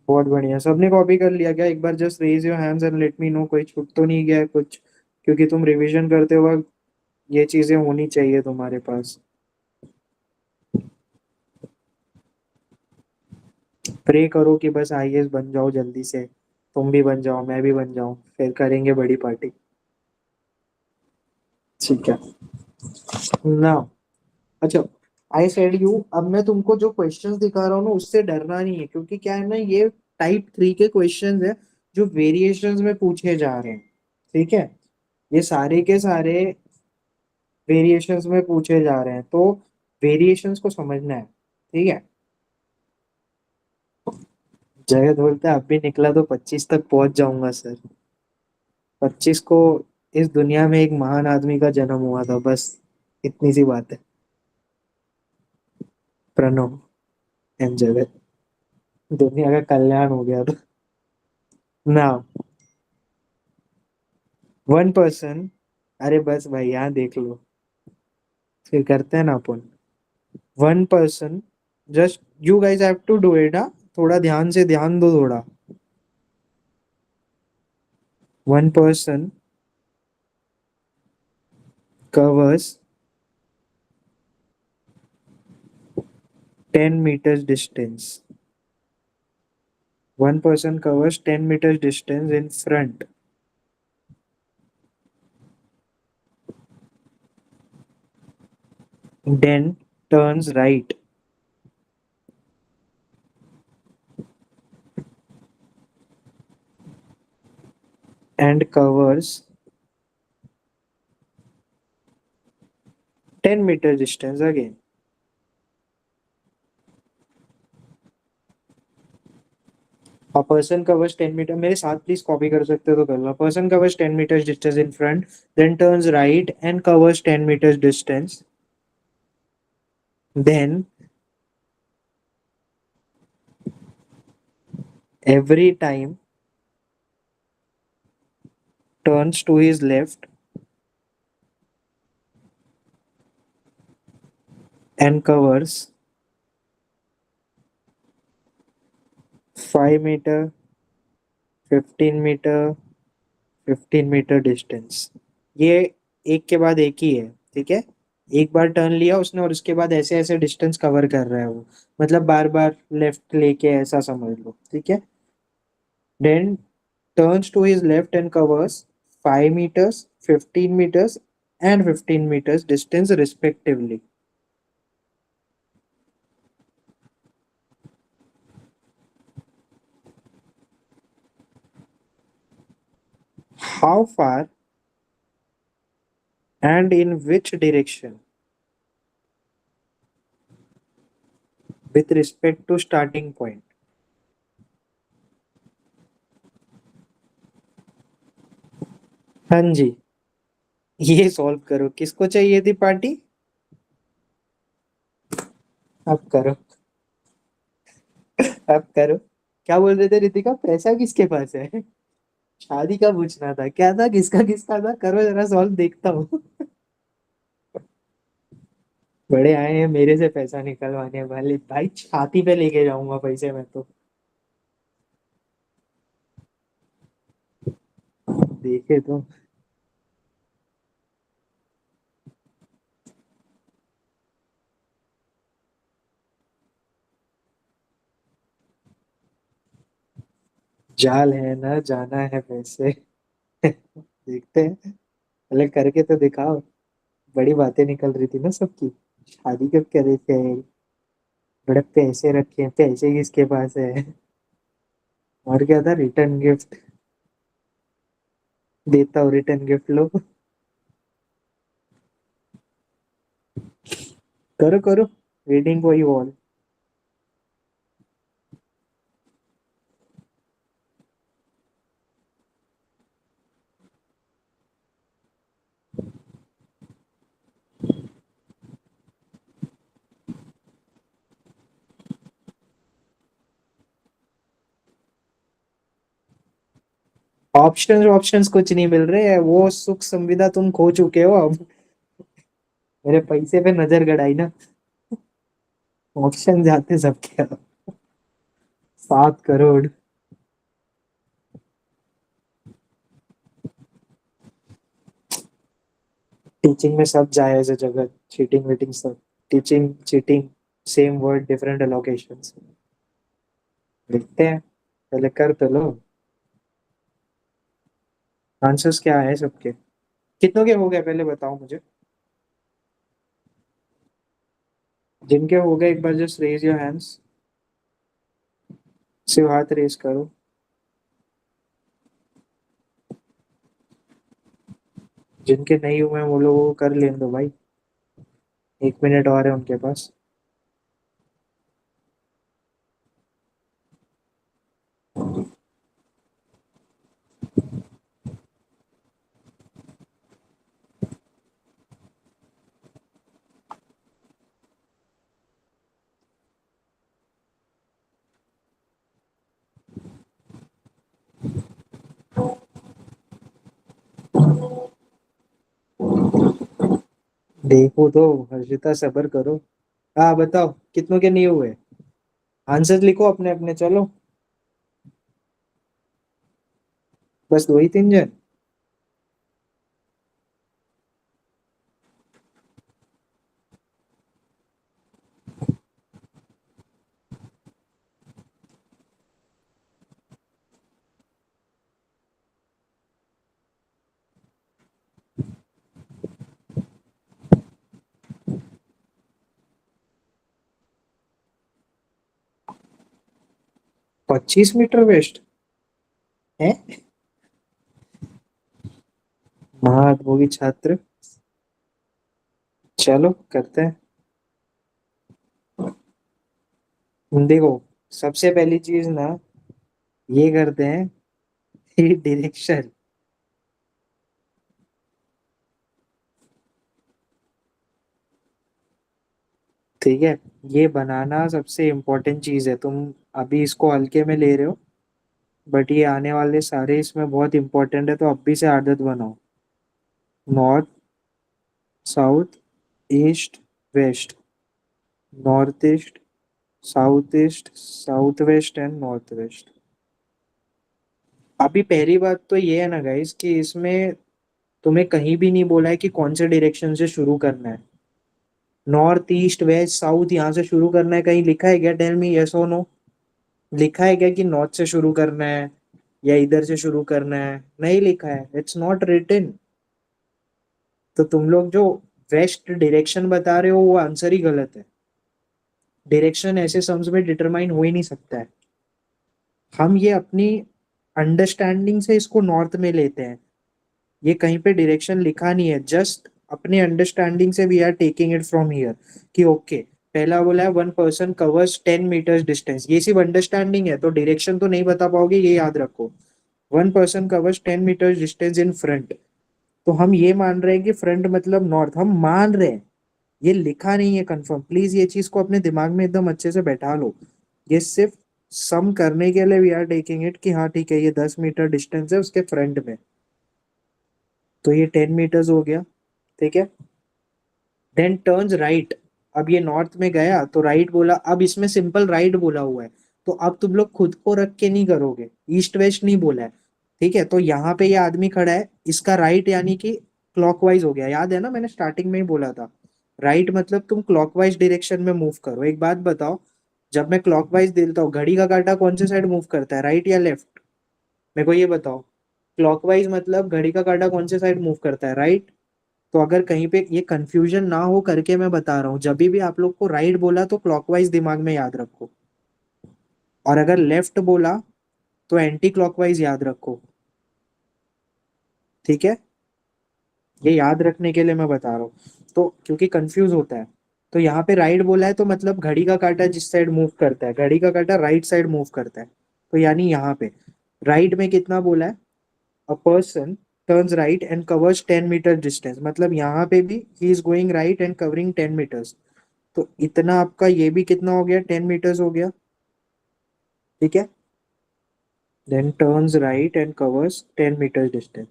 बहुत बढ़िया, सबने कॉपी कर लिया क्या? एक बार just raise your hands and let me know, कोई छूट तो नहीं गया है कुछ? क्योंकि तुम रिवीजन करते वक्त ये चीजें होनी चाहिए तुम्हारे पास। प्रे करो कि बस आईएएस बन जाओ जल्दी से, तुम भी बन जाओ, मैं भी बन जाऊं, फिर करेंगे बड़ी पार्टी। ठीक है ना। अच्छा, आई सेड यू, अब मैं तुमको जो क्वेश्चंस दिखा रहा हूँ ना उससे डरना नहीं है, क्योंकि क्या है ना, ये टाइप 3 के क्वेश्चंस है जो वेरिएशंस में पूछे जा रहे हैं। ठीक है, ये सारे के सारे वेरिएशंस में पूछे जा रहे हैं, तो वेरिएशंस को समझना है। ठीक है, जगत बोलता है अब भी निकला तो 25 तक पहुंच जाऊंगा सर। 25 को इस दुनिया में एक महान आदमी का जन्म हुआ था, बस इतनी सी बात है। प्रणव एंड जगत, दुनिया का कल्याण हो गया था। नाउ वन पर्सन, अरे बस भाई यहाँ देख लो, फिर करते हैं ना अपन। One person, just you guys have to do it. हाँ, थोड़ा ध्यान से ध्यान दो थोड़ा। One person covers 10 meters distance. One person covers 10 meters distance in front, then turns right and covers 10 meters distance again. A person covers 10 meter, मेरे साथ please copy कर सकते हो तो कर लो। Person covers 10 meters distance in front, then turns right and covers 10 meters distance. Then every time turns to his left and covers 5 meter, 15 meter, 15 metre distance. ये एक के बाद एक ही है। ठीक है, एक बार टर्न लिया उसने और उसके बाद ऐसे ऐसे डिस्टेंस कवर कर रहा है वो, मतलब बार बार लेफ्ट लेके, ऐसा समझ लो। ठीक है, then turns to his left and covers 5 meters, 15 meters and 15 meters distance respectively. How far and in which direction with respect to starting point? हाँ जी, ये सॉल्व करो। किसको चाहिए थी पार्टी? अब करो, अब करो। क्या बोल रहे थे रितिका, पैसा किसके पास है? शादी का पूछना था, क्या था, किसका किसका था? करो जरा सॉल्व, देखता हूँ। बड़े आए हैं मेरे से पैसा निकलवाने वाले, भाई छाती पे लेके जाऊंगा पैसे में तो। देखे तो, जाल है ना, जाना है पैसे। देखते हैं, पहले करके तो दिखाओ। बड़ी बातें निकल रही थी ना सबकी, शादी कब करे थे, बड़े पैसे रखे हैं, पैसे किसके पास है? और क्या था, रिटर्न गिफ्ट देता हूँ, रिटर्न गिफ्ट लो। करो करो, waiting for you all. Options options कुछ नहीं मिल रहे हैं, वो सुख संविदा तुम खो चुके हो अब। मेरे पैसे पे नजर गड़ाई ना, ऑप्शन जाते सबके अब। 7 करोड़। टीचिंग में सब जायज है जगह, चीटिंग वीटिंग सब, teaching cheating same word different allocations. देखते हैं, पहले कर तो लो। आंसर्स क्या है सबके, कितनों के हो गए पहले बताओ मुझे। जिनके हो गए एक बार जस्ट रेज योर हैंड्स, सिर्फ हाथ रेज करो। जिनके नहीं हुए वो लोगों को कर लेने दो भाई, 1 मिनट और है उनके पास। देखो तो हर्षिता, सब्र करो। हाँ बताओ कितनों के नहीं हुए, आंसर लिखो अपने अपने, चलो। बस 2 ही 3 जन। $25 वेस्ट है। महाअनुभवी छात्र, चलो करते हैं। देखो, सबसे पहली चीज ना, ये करते हैं, ये डायरेक्शन। ठीक है, ये बनाना सबसे इम्पोर्टेंट चीज है। तुम अभी इसको हल्के में ले रहे हो, बट ये आने वाले सारे इसमें बहुत इंपॉर्टेंट है, तो अभी से आदत बनाओ। North, south, east, west, north east, south east, south west and north west. अभी पहली बात तो ये है ना गाइस, कि इसमें तुम्हें कहीं भी नहीं बोला है कि कौन से डायरेक्शन से शुरू करना है। नॉर्थ ईस्ट वेस्ट साउथ यहाँ से शुरू करना है, कहीं लिखा है क्या? टेल मी यस और नो। लिखा है क्या कि नॉर्थ से शुरू करना है या इधर से शुरू करना है? नहीं लिखा है, इट्स नॉट रिटन। तो तुम लोग जो वेस्ट डायरेक्शन बता रहे हो वो आंसर ही गलत है। डायरेक्शन ऐसे सम्स में डिटरमाइन हो ही नहीं सकता है। हम ये अपनी अंडरस्टैंडिंग से इसको नॉर्थ में लेते हैं, ये कहीं पे डायरेक्शन लिखा नहीं है, जस्ट अपने अंडरस्टैंडिंग से we are taking it from here कि ओके, पहला बोला है 1 पर्सन कवर्स 10 मीटर्स डिस्टेंस, ये सिर्फ अंडरस्टैंडिंग है, तो डायरेक्शन तो नहीं बता पाओगे, ये याद रखो। 1 person covers 10 metres distance in front, तो हम ये मान रहे हैं कि फ्रंट मतलब नॉर्थ, हम मान रहे हैं, ये लिखा नहीं है कंफर्म। प्लीज ये चीज को अपने दिमाग में एकदम अच्छे से बैठा लो। ये सिर्फ सम करने के लिए वी आर टेकिंग इट कि हाँ ठीक है, ये 10 मीटर डिस्टेंस है उसके फ्रंट में, तो ये 10 मीटर्स हो गया। ठीक है, देन टर्न्स राइट। अब ये नॉर्थ में गया तो राइट बोला, अब इसमें सिंपल राइट बोला हुआ है, तो अब तुम लोग खुद को रख के नहीं करोगे, ईस्ट वेस्ट नहीं बोला है। ठीक है, तो यहाँ पे ये आदमी खड़ा है, इसका राइट यानी कि क्लॉकवाइज हो गया, याद है ना मैंने स्टार्टिंग में ही बोला था, राइट मतलब तुम क्लॉकवाइज डायरेक्शन में मूव करो। एक बात बताओ, जब मैं क्लॉकवाइज देता हूँ, घड़ी का कांटा कौन से साइड मूव करता है, राइट या लेफ्ट? मेरे को ये बताओ, क्लॉकवाइज मतलब घड़ी का कांटा कौन से साइड मूव करता है, राइट? तो अगर कहीं पे ये कंफ्यूजन ना हो करके मैं बता रहा हूँ, जब भी आप लोग को राइट बोला तो क्लॉकवाइज दिमाग में याद रखो, और अगर लेफ्ट बोला तो एंटी क्लॉकवाइज याद रखो। ठीक है, ये याद रखने के लिए मैं बता रहा हूँ, तो क्योंकि कंफ्यूज होता है। तो यहाँ पे राइट बोला है तो मतलब घड़ी का कांटा जिस साइड मूव करता है, घड़ी का कांटा राइट साइड मूव करता है, तो यानी यहाँ पे राइट में कितना बोला है, a person turns right and covers 10 metre distance, मतलब यहाँ पे भी he is going right and covering 10 metres, तो इतना आपका ये भी कितना हो गया, 10 मीटर्स हो गया। ठीक है, then turns right and covers 10 metre distance,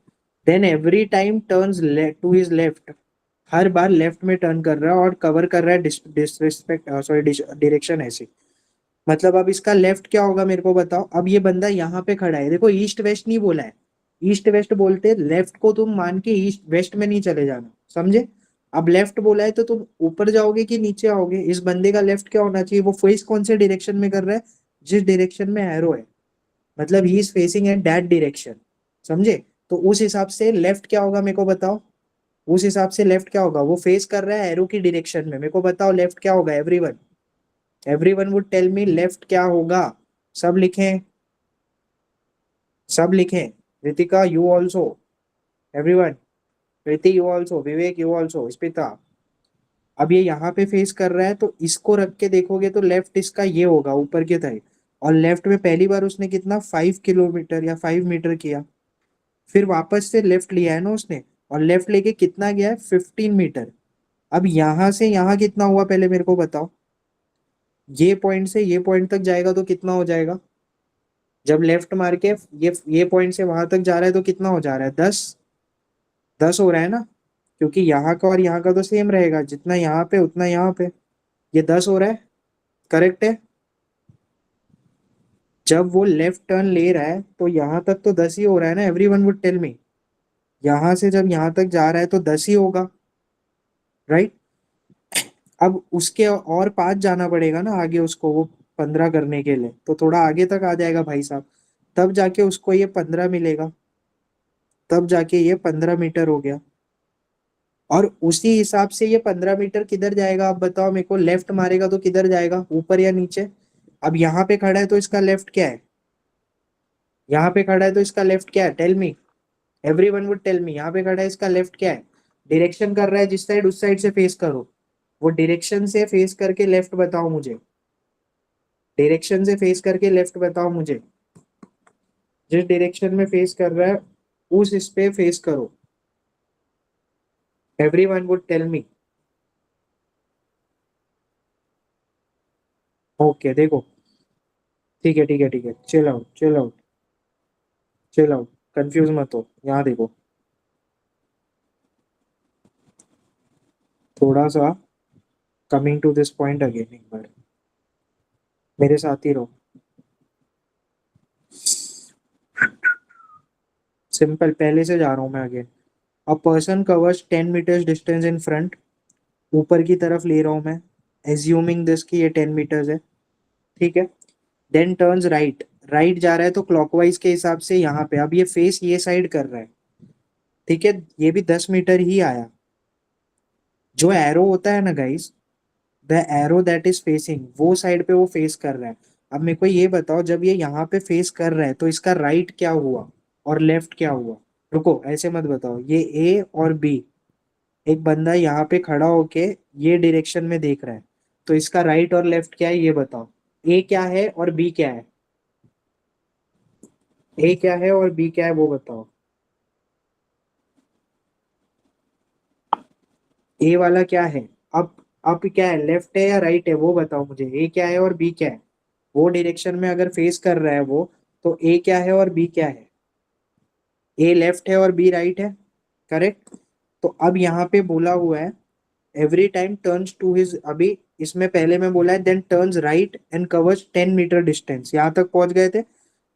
then every time turns to his left, हर बार लेफ्ट में टर्न कर रहा है और कवर कर रहा है डिसरिस्पेक्ट सॉरी डायरेक्शन ऐसे। मतलब अब इसका लेफ्ट क्या होगा मेरे को बताओ। अब ये बंदा यहाँ पे खड़ा है, देखो ईस्ट वेस्ट नहीं बोला है, ईस्ट वेस्ट बोलते लेफ्ट को तुम मान के ईस्ट वेस्ट में नहीं चले जाना, समझे। अब लेफ्ट बोला है तो तुम ऊपर जाओगे कि नीचे आओगे। इस बंदे का लेफ्ट क्या होना चाहिए, वो फेस कौन से डायरेक्शन में कर रहा है, जिस डायरेक्शन में एरो है, मतलब he is facing in that direction, समझे। तो उस हिसाब से लेफ्ट क्या होगा मेरे को बताओ, उस हिसाब से लेफ्ट क्या होगा, वो फेस कर रहा है एरो की डायरेक्शन में, मेरे को बताओ लेफ्ट क्या होगा। Everyone, everyone would tell me left क्या होगा। सब लिखें, सब लिखें। Ritika you also, everyone, Preeti you also, Vivek you also, Spita. अब ये यहाँ पे फेस कर रहा है तो इसको रख के देखोगे तो लेफ्ट इसका ये होगा ऊपर की तरफ, और लेफ्ट में पहली बार उसने कितना 5 किलोमीटर या 5 मीटर किया, फिर वापस से लेफ्ट लिया है ना उसने, और लेफ्ट लेके कितना गया है 15 मीटर। अब यहाँ से यहाँ कितना हुआ पहले मेरे को बताओ, ये पॉइंट से ये पॉइंट तक जाएगा तो कितना हो जाएगा, जब लेफ्ट मार के ये पॉइंट से वहां तक जा रहा है तो कितना हो जा रहा है 10, 10 हो रहा है ना, क्योंकि यहाँ का और यहाँ का तो सेम रहेगा, जितना यहाँ पे उतना यहाँ पे, ये 10 हो रहा है, करेक्ट है। जब वो लेफ्ट टर्न ले रहा है तो यहाँ तक तो 10 ही हो रहा है ना, एवरीवन वुड टेल मी। यहाँ से जब यहाँ तक जा रहा है तो 10 ही होगा, राइट। अब उसके और 5 जाना पड़ेगा ना आगे उसको, वो 15 करने के लिए, तो थोड़ा आगे तक आ जाएगा भाई साहब, तब जाके उसको ये 15 मिलेगा, तब जाके ये 15 मीटर हो गया। और उसी हिसाब से ये 15 मीटर किधर जाएगा, आप बताओ मेरे को, लेफ्ट मारेगा तो किधर जाएगा, ऊपर या नीचे। अब यहाँ पे खड़ा है तो इसका लेफ्ट क्या है, यहाँ पे खड़ा है तो इसका लेफ्ट क्या है, tell me, everyone would tell me. यहाँ पे खड़ा है, इसका लेफ्ट क्या है, डायरेक्शन कर रहा है जिस साइड, उस साइड से फेस करो, वो डायरेक्शन से फेस करके लेफ्ट बताओ मुझे, डायरेक्शन से फेस करके लेफ्ट बताओ मुझे, जिस डायरेक्शन में फेस कर रहा है उस इस पे फेस करो, everyone would tell me. Okay देखो, ठीक है ठीक है ठीक है, chill out chill out chill out, confuse मत हो, यहाँ देखो थोड़ा सा, coming to this point again एक बार, मेरे साथ ही रहो। सिंपल, पहले से जा रहा हूँ मैं आगे। A person covers 10 metres distance in front, ऊपर की तरफ ले रहा हूँ मैं, एज्यूमिंग दिस कि ये 10 मीटर्स है, ठीक है। देन टर्न्स राइट, राइट जा रहा है तो क्लॉकवाइज के हिसाब से यहाँ पे, अब ये फेस ये साइड कर रहा है, ठीक है, ये भी 10 मीटर ही आया। जो एरो होता है ना guys, the arrow that is facing, वो साइड पे वो फेस कर रहा है। अब मेरे को ये बताओ, जब ये यहाँ पे फेस कर रहा है तो इसका राइट क्या हुआ और लेफ्ट क्या हुआ। रुको ऐसे मत बताओ, ये ए और बी, एक बंदा यहाँ पे खड़ा होके ये डायरेक्शन में देख रहा है, तो इसका राइट और लेफ्ट क्या है ये बताओ, ए क्या है और बी क्या है, ए क्या है और बी क्या है वो बताओ। ए वाला क्या है, अब क्या है, लेफ्ट है या राइट है वो बताओ मुझे, ए क्या है और बी क्या है। वो डायरेक्शन में अगर फेस कर रहा है वो, तो ए क्या है और बी क्या है, ए लेफ्ट है और बी राइट है, करेक्ट। तो अब यहाँ पे बोला हुआ है every time turns to his, अभी इसमें पहले में बोला है then turns right and covers 10 metre distance, यहाँ तक पहुंच गए थे।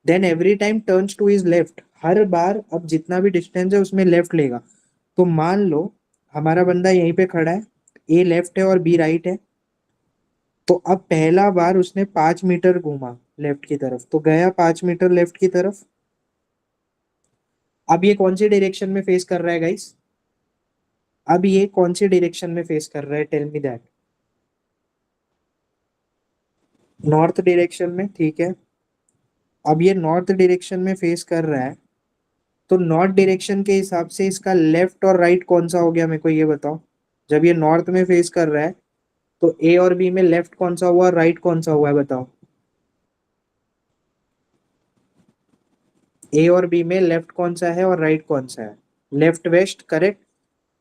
Then every time turns to his left, हर बार अब जितना भी डिस्टेंस है उसमें लेफ्ट लेगा। तो मान लो हमारा बंदा यहीं पे खड़ा है, ए लेफ्ट है और बी राइट है, तो अब पहला बार उसने 5 मीटर घूमा लेफ्ट की तरफ, तो गया 5 मीटर लेफ्ट की तरफ। अब ये कौन सी डायरेक्शन में फेस कर रहा है गाइस, अब ये कौन सी डायरेक्शन में फेस कर रहा है, tell me that. North direction में, ठीक है। अब ये नॉर्थ डायरेक्शन में फेस कर रहा है, तो नॉर्थ डायरेक्शन के हिसाब से इसका लेफ्ट और राइट कौन सा हो गया मेरे को ये बताओ। जब ये नॉर्थ में फेस कर रहा है तो ए और बी में लेफ्ट कौन सा हुआ, राइट कौन सा हुआ है बताओ। ए और बी में लेफ्ट कौन सा है और राइट कौन सा है, लेफ्ट वेस्ट, करेक्ट।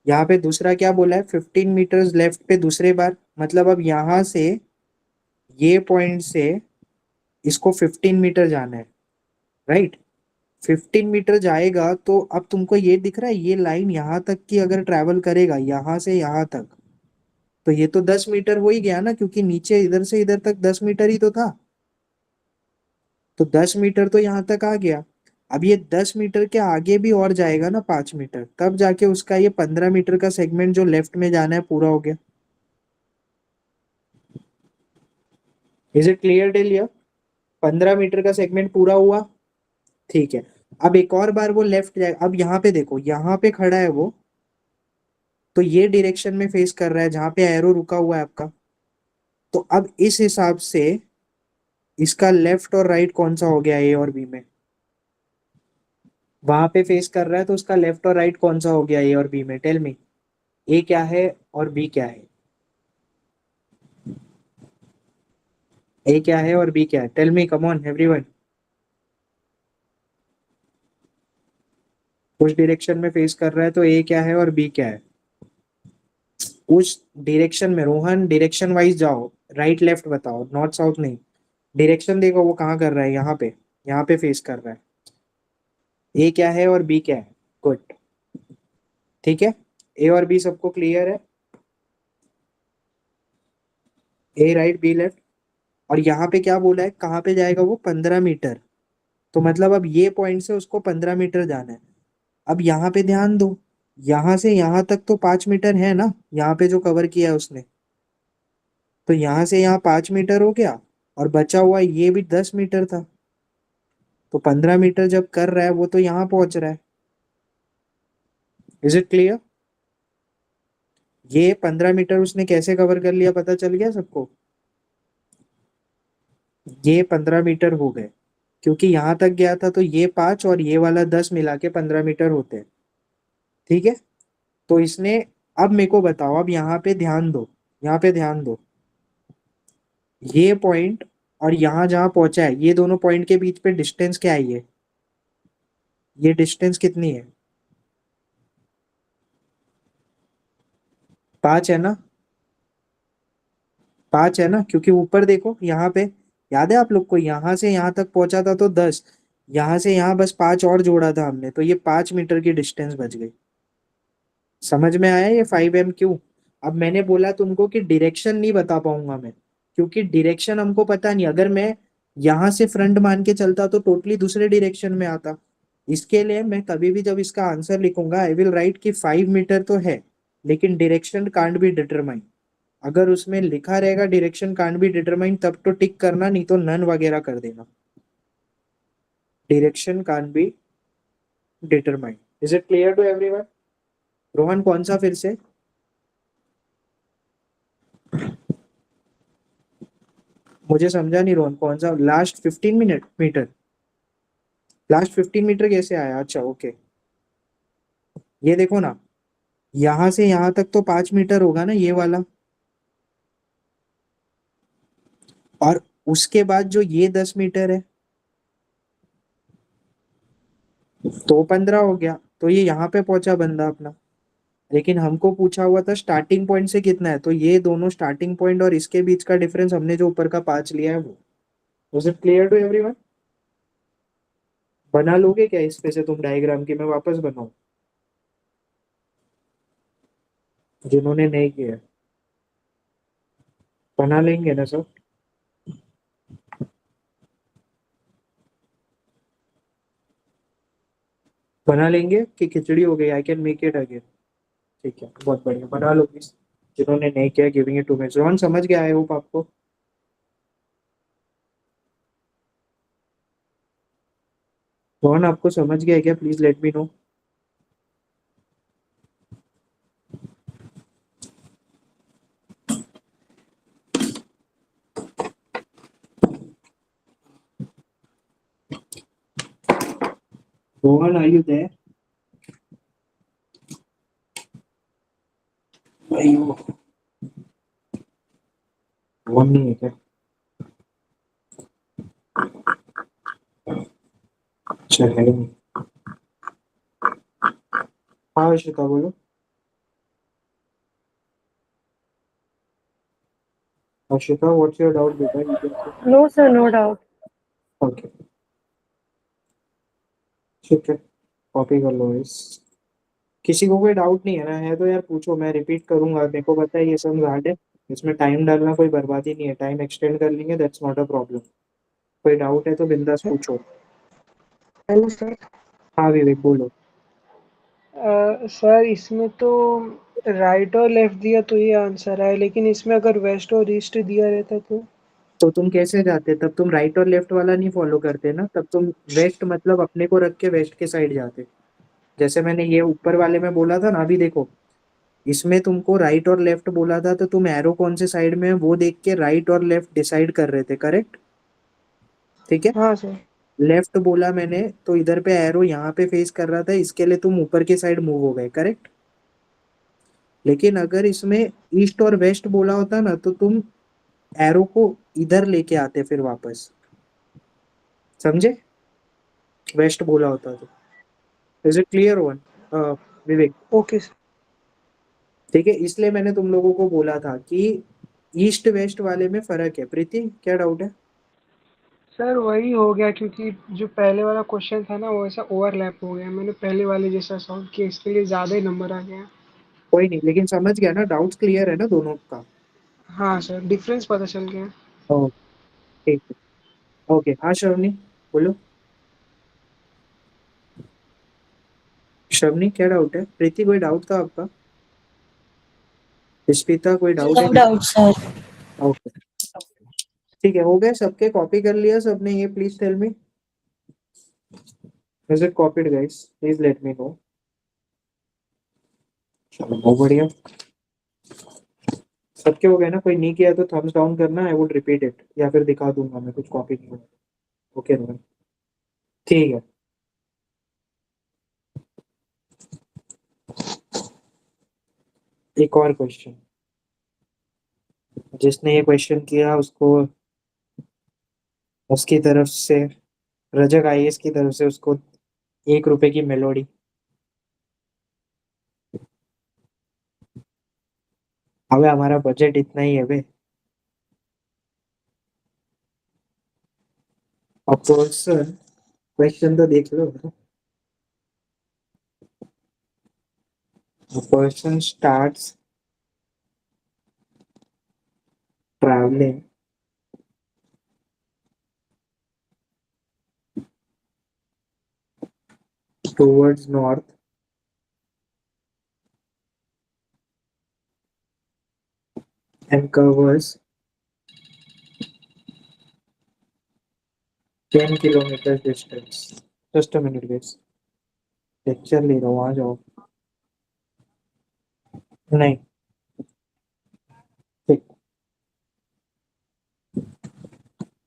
यहाँ पे दूसरा क्या बोला है, 15 मीटर्स लेफ्ट पे दूसरे बार, मतलब अब यहाँ से ये पॉइंट से इसको 15 मीटर जाना है, राइट। 15 मीटर जाएगा तो अब तुमको ये दिख रहा है, ये लाइन यहाँ तक की अगर ट्रैवल करेगा यहाँ से यहाँ तक, तो ये तो 10 मीटर हो ही गया ना, क्योंकि नीचे इधर से इधर तक 10 मीटर ही तो था, तो 10 मीटर तो यहाँ तक आ गया। अब ये 10 मीटर के आगे भी और जाएगा ना 5 मीटर, तब जाके उसका ये 15 मीटर का सेगमेंट जो लेफ्ट में जाना है पूरा हो गया। Is it clear till here? 15 metre का सेगमेंट पूरा हुआ, ठीक है। अब एक और बार वो लेफ्ट जाएगा। अब यहाँ पे देखो, यहाँ पे खड़ा है वो, तो ये डायरेक्शन में फेस कर रहा है जहां पे एरो रुका हुआ है आपका। तो अब इस हिसाब से इसका लेफ्ट और राइट कौन सा हो गया ए और बी में? वहां पे फेस कर रहा है तो उसका लेफ्ट और राइट कौन सा हो गया ए और बी में? टेल मी, ए क्या है और बी क्या है? ए क्या है और बी क्या है? Tell me, come on everyone. उस डायरेक्शन में फेस कर रहा है तो ए क्या है और बी क्या है? उस डायरेक्शन में रोहन, डायरेक्शन वाइज जाओ, राइट लेफ्ट बताओ, नॉर्थ साउथ नहीं। डायरेक्शन देखो वो कहाँ कर रहा है, यहाँ पे फेस कर रहा है। ए क्या है और बी क्या है? गुड, ठीक है। ए और बी सबको क्लियर है? ए राइट बी लेफ्ट। और यहाँ पे क्या बोला है, कहाँ पे जाएगा वो? 15 मीटर। तो मतलब अब ये पॉइंट से उसको 15 मीटर जाना है। अब यहाँ पे ध्यान दो, यहाँ से यहाँ तक तो 5 मीटर है ना, यहाँ पे जो कवर किया है उसने। तो यहाँ से यहाँ 5 मीटर हो गया, और बचा हुआ ये भी 10 मीटर था। तो 15 मीटर जब कर रहा है वो तो यहाँ पहुंच रहा है। Is it clear? ये 15 मीटर उसने कैसे कवर कर लिया, पता चल गया सबको? ये 15 मीटर हो गए, क्योंकि यहाँ तक गया था, तो ये 5 और ये वाला 10 मिला के 15 मीटर होते हैं, ठीक है। तो इसने, अब मेरे को बताओ, अब यहाँ पे ध्यान दो, यहाँ पे ध्यान दो, ये पॉइंट और यहाँ जहाँ पहुंचा है, ये दोनों पॉइंट के बीच पे डिस्टेंस क्या है? ये डिस्टेंस कितनी है? 5 है ना? 5 है ना, क्योंकि ऊपर देखो यहाँ पे, याद है आप लोग को, यहाँ से यहाँ तक पहुंचा था तो 10, यहाँ से यहाँ बस 5 और जोड़ा था हमने, तो ये 5 मीटर की डिस्टेंस बच गई। समझ में आया ये 5M क्यों? अब मैंने बोला तुमको कि डायरेक्शन नहीं बता पाऊंगा मैं, क्योंकि डायरेक्शन हमको पता नहीं। अगर मैं यहाँ से फ्रंट मान के चलता तो टोटली दूसरे डायरेक्शन में आता। इसके लिए मैं कभी भी जब इसका आंसर लिखूंगा, आई विल राइट कि 5 मीटर तो है, लेकिन डायरेक्शन कांट बी डिटरमाइन। अगर उसमें लिखा रहेगा डायरेक्शन कांट बी डिटरमाइन, तब तो टिक करना, नहीं तो नन वगैरह कर देना। Direction can't be determine. Is it clear to everyone? Rohan कौन सा फिर से? मुझे समझा नहीं रोहन, कौन सा लास्ट 15 मीटर? लास्ट 15 मीटर कैसे आया? अच्छा ओके, ये देखो ना, यहां से यहां तक तो 5 मीटर होगा ना ये वाला, और उसके बाद जो ये 10 मीटर है तो 15 हो गया। तो ये यहाँ पे पहुंचा बंदा अपना, लेकिन हमको पूछा हुआ था स्टार्टिंग पॉइंट से कितना है, तो ये दोनों स्टार्टिंग पॉइंट और इसके बीच का डिफरेंस हमने जो ऊपर का 5 लिया है वो। Was it clear to everyone? बना लोगे क्या इस पे से तुम डायग्राम की, मैं वापस बनाऊं? जिन्होंने नहीं किया है, बना लेंगे ना सब? बना लेंगे कि खिचड़ी हो गई? I can make it again. ठीक है, बहुत बढ़िया, बना लो प्लीज। जिन्होंने नहीं किया, गिविंग इट 2 मिनट्स। रोहन समझ गया आई होप आपको? रोहन आपको समझ गया है क्या? Please let me know. Rohan are you there? अयो, रोहन नहीं है क्या? अच्छा है नहीं। हाँ श्वेता बोलो। Ashita, what's your doubt, beta? You can say. No, sir, no doubt. Okay, ठीक है, कॉपी कर लो इस। किसी को कोई डाउट नहीं है ना? है तो यार पूछो, मैं रिपीट करूंगा, मेरे को पता है ये सब हार्ड है, इसमें टाइम डालना कोई बर्बादी नहीं है, टाइम एक्सटेंड कर लेंगे, दैट्स नॉट अ प्रॉब्लम। कोई डाउट है तो बिंदास पूछो। Hello sir. हाँ विवेक बोलो। सर इसमें तो राइट और लेफ्ट दिया तो ये आंसर है, लेकिन इसमें अगर वेस्ट और ईस्ट दिया रहता तो तुम कैसे जाते? तब तुम राइट और लेफ्ट वाला नहीं फॉलो करते ना, तब तुम वेस्ट मतलब अपने को रख के वेस्ट के साइड जाते। जैसे मैंने ये ऊपर वाले में बोला था ना, अभी देखो इसमें तुमको राइट और लेफ्ट बोला था, तो तुम एरो कौन से साइड में है वो देख के राइट और लेफ्ट डिसाइड कर रहे थे, करेक्ट? ठीक है। हाँ सर। लेफ्ट बोला मैंने तो इधर पे एरो यहाँ पे फेस कर रहा था, इसके लिए तुम ऊपर के साइड मूव हो गए, करेक्ट? लेकिन अगर इसमें ईस्ट और वेस्ट बोला होता ना, तो तुम एरो को इधर लेके आते फिर वापस, समझे? वेस्ट बोला होता तो। Is it clear one Vivek? Okay sir. ठीक है, इसलिए मैंने तुम लोगों को बोला था कि ईस्ट वेस्ट वाले में फर्क है। प्रीति क्या डाउट है? सर वही हो गया, क्योंकि जो पहले वाला क्वेश्चन था ना वो ऐसा ओवरलैप हो गया, मैंने पहले वाले जैसा सॉल्व किया, इसके लिए ज़्यादा ही नंबर आ गया। कोई नहीं, लेकिन समझ गया ना, डाउट्स क्लियर है ना दोनों का? हाँ सर, डिफरेंस पता चल गया। ओ, ठीक है। ओके, हाँ श्रवणी बोलो। श्रवणी क्या डाउट है? प्रीति कोई डाउट था आपका? स्पिता कोई डाउट है? No doubt sir. ओके, ठीक है, हो गए सबके? कॉपी कर लिया सबने ये? Please tell me, is it copied guys? Please let me know. चलो बहुत बढ़िया, सबके हो गए ना? कोई नहीं किया तो थम्स डाउन करना, आई वुड रिपीट इट, या फिर दिखा दूंगा मैं कुछ कॉपी नहीं हुआ। ओके रोहन, ठीक है। एक और क्वेश्चन, जिसने ये क्वेश्चन किया उसको, उसकी तरफ से, रजक आईएएस की तरफ से उसको 1 रुपए की मेलोडी। अबे हमारा बजट इतना ही है बे। अब पर्सन, क्वेश्चन तो देख लो। A person starts traveling towards north and covers 10 kilometers distance. Just a minute guys, lecture ले रहा हूँ, आ जाओ। नहीं, ठीक।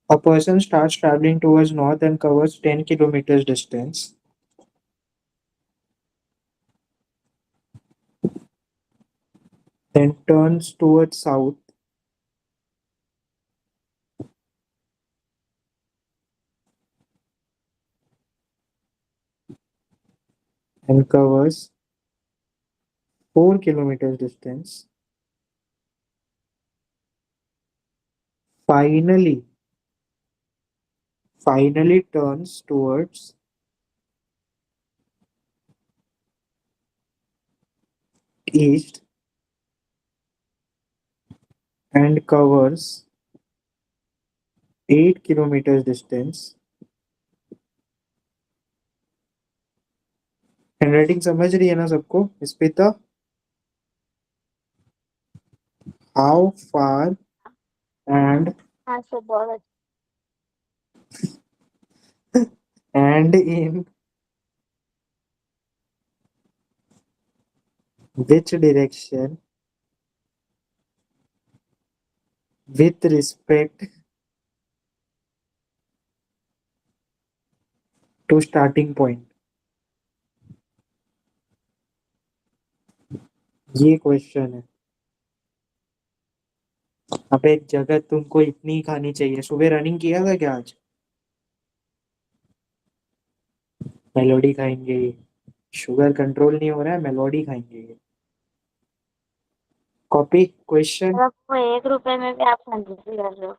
A person starts traveling towards north and covers 10 kilometers distance. Then turns towards south and covers 4 kilometers distance. Finally turns towards east and covers 8 kilometers distance. Handwriting समझ रही है ना सबको? स्पिता, हाउ फार and हाँ सर बहुत and in which direction with respect to starting point? ये question है। अब एक जगह तुमको इतनी ही खानी चाहिए। सुबह रनिंग किया था क्या आज? मेलोडी खाएंगे ये, शुगर कंट्रोल नहीं हो रहा है, मेलोडी खाएंगे ये। Copy question. सर, आपको 1 रुपए में भी आप कंजूसी कर रहे हो।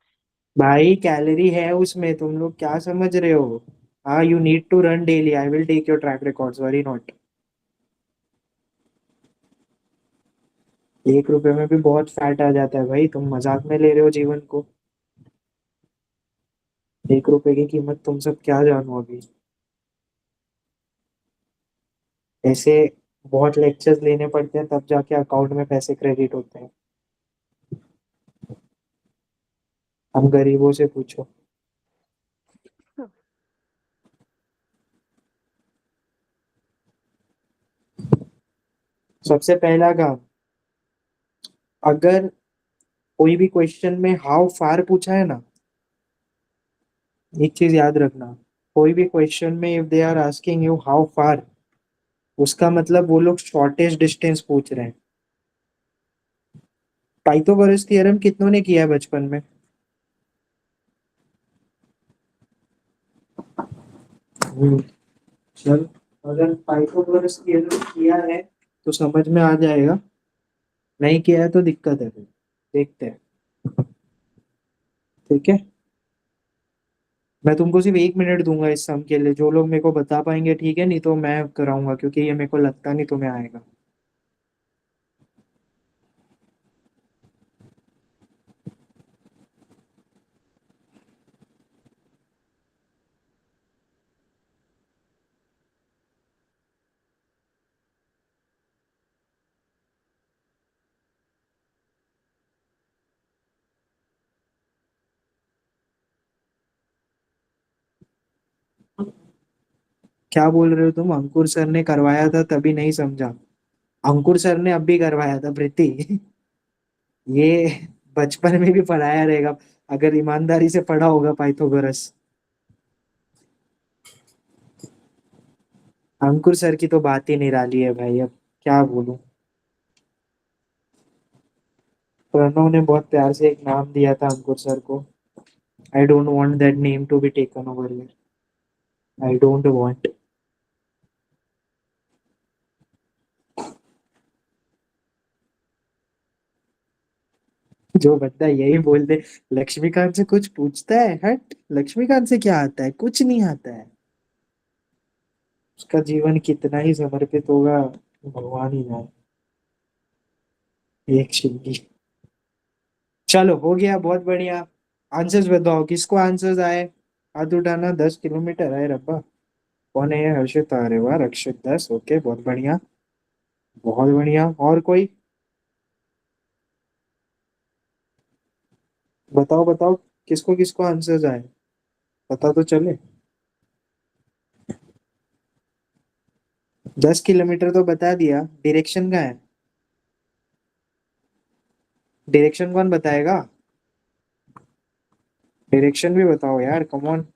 भाई कैलोरी है उसमें, तुम लोग क्या समझ रहे हो? हाँ, you need to run daily, I will take your track records, worry not. 1 रुपए में भी बहुत फैट आ जाता है भाई, तुम मजाक में ले रहे हो जीवन को। 1 रुपए की कीमत तुम सब क्या जानो अभी। ऐसे बहुत लेक्चर्स लेने पड़ते हैं तब जाके अकाउंट में पैसे क्रेडिट होते हैं। हम गरीबों से पूछो। सबसे पहला काम, अगर कोई भी क्वेश्चन में हाउ फार पूछा है ना, एक चीज याद रखना, कोई भी क्वेश्चन में if they are asking you how far, उसका मतलब वो लोग शॉर्टेस्ट डिस्टेंस पूछ रहे हैं। पाइथागोरस थ्योरम कितनों ने किया है बचपन में? चल, अगर पाइथागोरस थ्योरम किया है तो समझ में आ जाएगा, नहीं किया है तो दिक्कत है फिर। देखते हैं, ठीक है। मैं तुमको सिर्फ 1 मिनट दूंगा इस सम के लिए, जो लोग मेरे को बता पाएंगे ठीक है, नहीं तो मैं कराऊंगा क्योंकि ये मेरे को लगता नहीं तुम्हें आएगा। क्या बोल रहे हो तुम? अंकुर सर ने करवाया था तभी नहीं समझा? अंकुर सर ने अब भी करवाया था प्रीति। ये बचपन में भी पढ़ाया रहेगा अगर ईमानदारी से पढ़ा होगा पाइथागोरस। अंकुर सर की तो बात ही निराली है भाई, अब क्या बोलूं। प्रणव ने बहुत प्यार से एक नाम दिया था अंकुर सर को। I don't want that name to be taken over here. I don't want. जो बंदा यही बोल दे लक्ष्मीकांत से कुछ पूछता है, हट, लक्ष्मीकांत से क्या आता है? कुछ नहीं आता है। उसका जीवन कितना ही समर्पित होगा भगवान ही जाने। एक शिंगी। चलो हो गया, बहुत बढ़िया। आंसर्स बताओ, किसको आंसर्स आए? हाथ उठाना। 10 किलोमीटर आए रब्बा। कौन है ये? हर्षित, अरे वाह, रक्षित 10, ओके, बहुत बढ़िया, बहुत बढ़िया। और कोई? बताओ बताओ, किसको किसको आंसर्स आए, पता तो चले। 10 किलोमीटर तो बता दिया, डायरेक्शन का है? डायरेक्शन कौन बताएगा? डायरेक्शन भी बताओ यार, कम ऑन।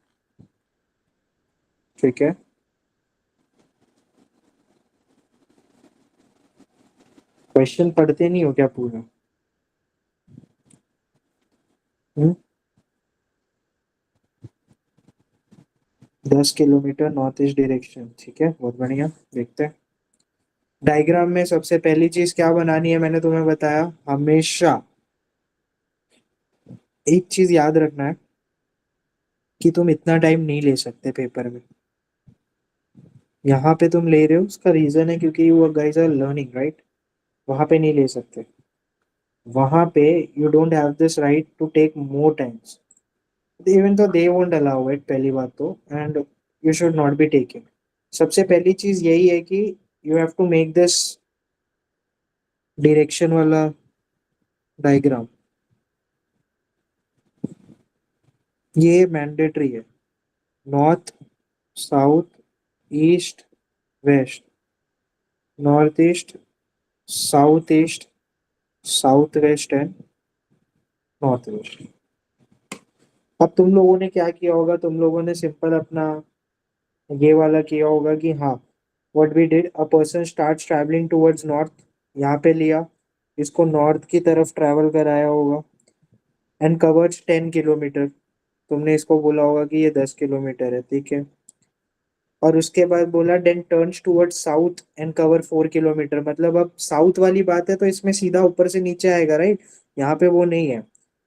ठीक है, क्वेश्चन पढ़ते नहीं हो क्या पूरा? हम्म? 10 किलोमीटर नॉर्थ ईस्ट डायरेक्शन, ठीक है, बहुत बढ़िया। देखते हैं डायग्राम में सबसे पहली चीज क्या बनानी है, मैंने तुम्हें बताया हमेशा एक चीज याद रखना है कि तुम इतना टाइम नहीं ले सकते पेपर में। यहाँ पे तुम ले रहे हो, उसका रीजन है क्योंकि you guys are learning, right? वहां पे नहीं ले सकते। वहां पे you don't have this right to take more times, even तो दे वोंट अलाउ इट, पहली बात तो, and you should not be taking. सबसे पहली चीज यही है कि you have to make this direction वाला डायग्राम, ये मैंडेटरी है। North, south, east, west, north east, south east, south west and north west. अब तुम लोगों ने क्या किया होगा, तुम लोगों ने सिंपल अपना ये वाला किया होगा कि हाँ, what we did, a person start travelling towards north, यहाँ पे लिया, इसको नॉर्थ की तरफ ट्रैवल कराया होगा, एंड कवर्स 10 किलोमीटर। तुमने इसको बोला होगा कि ये 10 किलोमीटर है, ठीक है। और उसके बाद बोला then turns towards south and cover 4 kilometre, मतलब अब साउथ वाली बात है तो इसमें सीधा ऊपर से नीचे आएगा, राइट? यहाँ पे वो नहीं है,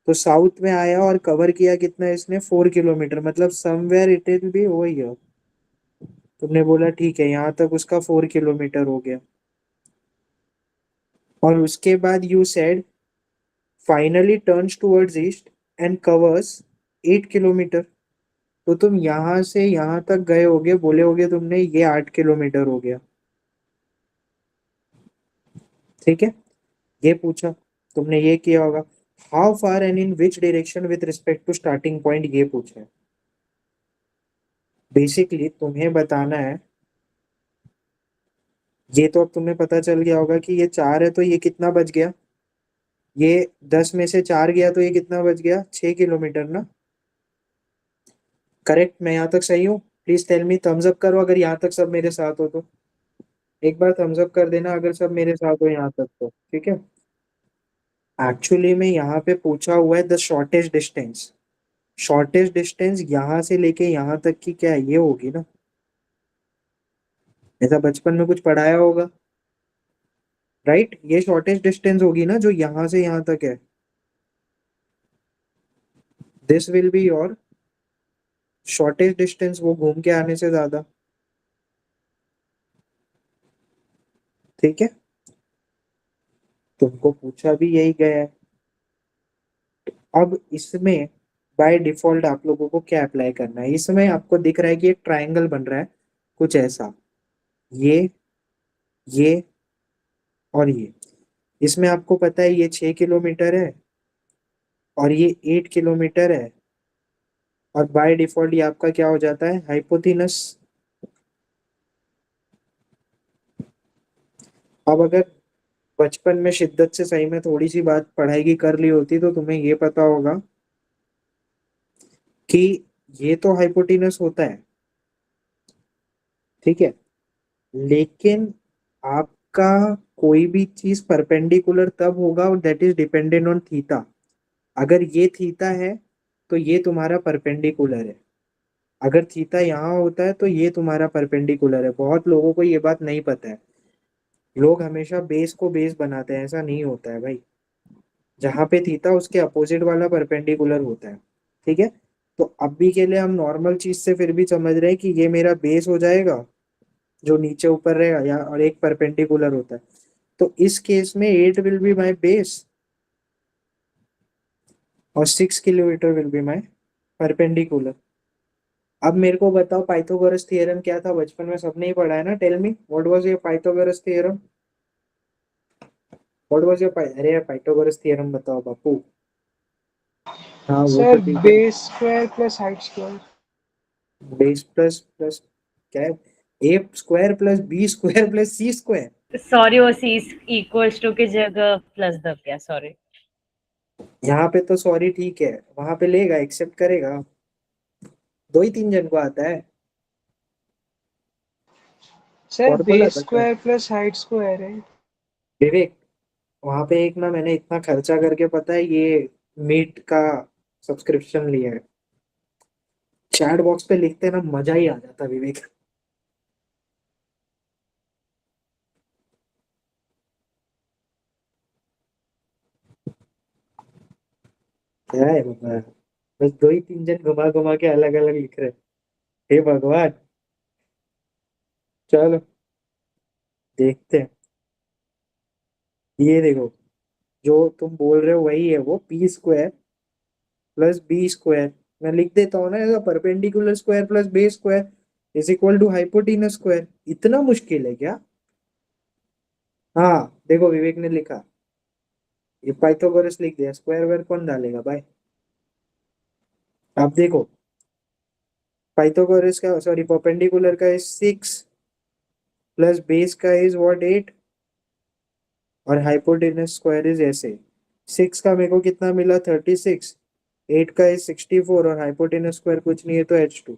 तो साउथ में आया और कवर किया कितना इसने? 4 किलोमीटर, मतलब somewhere it will be over here. तुमने बोला ठीक है, यहाँ तक उसका 4 किलोमीटर हो गया। और उसके बाद you said finally turns towards east and covers 8 kilometre. तो तुम यहाँ से यहाँ तक गए होगे, बोले होगे तुमने ये 8 किलोमीटर हो गया। ठीक है, ये पूछा, तुमने ये किया होगा। How far and in which direction with respect to starting point, ये पूछा है। बेसिकली तुम्हें बताना है, ये तो अब तुम्हें पता चल गया होगा कि ये 4 है तो ये कितना बच गया, ये 10 में से 4 गया तो ये कितना बच गया, 6 किलोमीटर ना। करेक्ट, मैं यहाँ तक सही हूँ? Please tell me, thumbs up करो अगर यहाँ तक सब मेरे साथ हो तो। एक बार थम्स अप कर देना अगर सब मेरे साथ हो यहाँ तक तो, ठीक है। एक्चुअली में यहाँ पे पूछा हुआ है the shortest distance. Shortest distance यहाँ से लेके यहाँ तक की क्या है, ये होगी ना, ऐसा बचपन में कुछ पढ़ाया होगा, राइट? ये शॉर्टेस्ट डिस्टेंस होगी ना जो यहाँ से यहाँ तक है। This will be your shortest distance, वो घूम के आने से ज्यादा, ठीक है। तुमको पूछा भी यही गया है। अब इसमें बाय डिफॉल्ट आप लोगों को क्या अप्लाई करना है, इसमें आपको दिख रहा है कि एक ट्रायंगल बन रहा है कुछ ऐसा, ये और ये। इसमें आपको पता है ये 6 किलोमीटर है और ये 8 किलोमीटर है, और बाय डिफॉल्ट ये आपका क्या हो जाता है, हाइपोथिनस। अब अगर बचपन में शिद्दत से सही में थोड़ी सी बात पढ़ाई की कर ली होती तो तुम्हें ये पता होगा कि ये तो हाइपोटेनस होता है, ठीक है, लेकिन आपका कोई भी चीज परपेंडिकुलर तब होगा that is dependent on theta. अगर ये थीटा है तो ये तुम्हारा परपेंडिकुलर है, अगर थीटा यहाँ होता है तो ये तुम्हारा परपेंडिकुलर है। बहुत लोगों को ये बात नहीं पता है, लोग हमेशा बेस को बेस बनाते हैं, ऐसा नहीं होता है भाई। जहाँ पे थीटा उसके अपोजिट वाला परपेंडिकुलर होता है, ठीक है। तो अभी के लिए हम नॉर्मल चीज से फिर भी समझ रहे हैं कि ये मेरा बेस हो जाएगा जो नीचे ऊपर रहेगा, या और एक परपेंडिकुलर होता है। तो इस केस में 8 विल बी माई बेस और 6 kilometre will be my perpendicular. अब मेरे को बताओ पाइथागोरस थ्योरम क्या था, बचपन में सबने ही पढ़ा है ना। Tell me what was your Pythagoras theorem, what was your अरे पाइथागोरस थ्योरम बताओ बापू। हाँ वो तो सर ठीक है, base square plus height square. Base plus plus क्या है, A square plus B square plus C square. Sorry, वो सी इक्वल्स टू की जगह प्लस दब गया, सॉरी। यहाँ पे तो सॉरी ठीक है, वहां पे लेगा, एक्सेप्ट करेगा, 2 ही 3 जन को आता है सर फॉर्मूला बेस पता है। स्क्वायर प्लस हाइट स्क्वायर है। विवेक, वहां पे एक ना मैंने इतना खर्चा करके पता है ये मीट का सब्सक्रिप्शन लिया है, चैट बॉक्स पे लिखते ना मजा ही आ जाता विवेक। क्या है बाबा, बस 2 ही 3 जन घुमा घुमा के अलग अलग लिख रहे हैं। हे भगवान, चलो देखते हैं। ये देखो, जो तुम बोल रहे हो वही है, वो P square plus B square, मैं लिख देता हूँ ना ऐसा, perpendicular square plus base square is equal to hypotenuse square. इतना मुश्किल है क्या? हाँ देखो विवेक ने लिखा, ये पाइथागोरस लिख दिया, स्क्वायर वेयर कौन डालेगा भाई। आप देखो पाइथागोरस का, सॉरी परपेंडिकुलर का इज 6 प्लस बेस का इज व्हाट 8, और हाइपोटेनस स्क्वायर इज ऐसे, 6 का मेरे को कितना मिला 36, 8 का इज 64 और हाइपोटेनस स्क्वायर कुछ नहीं है तो h2,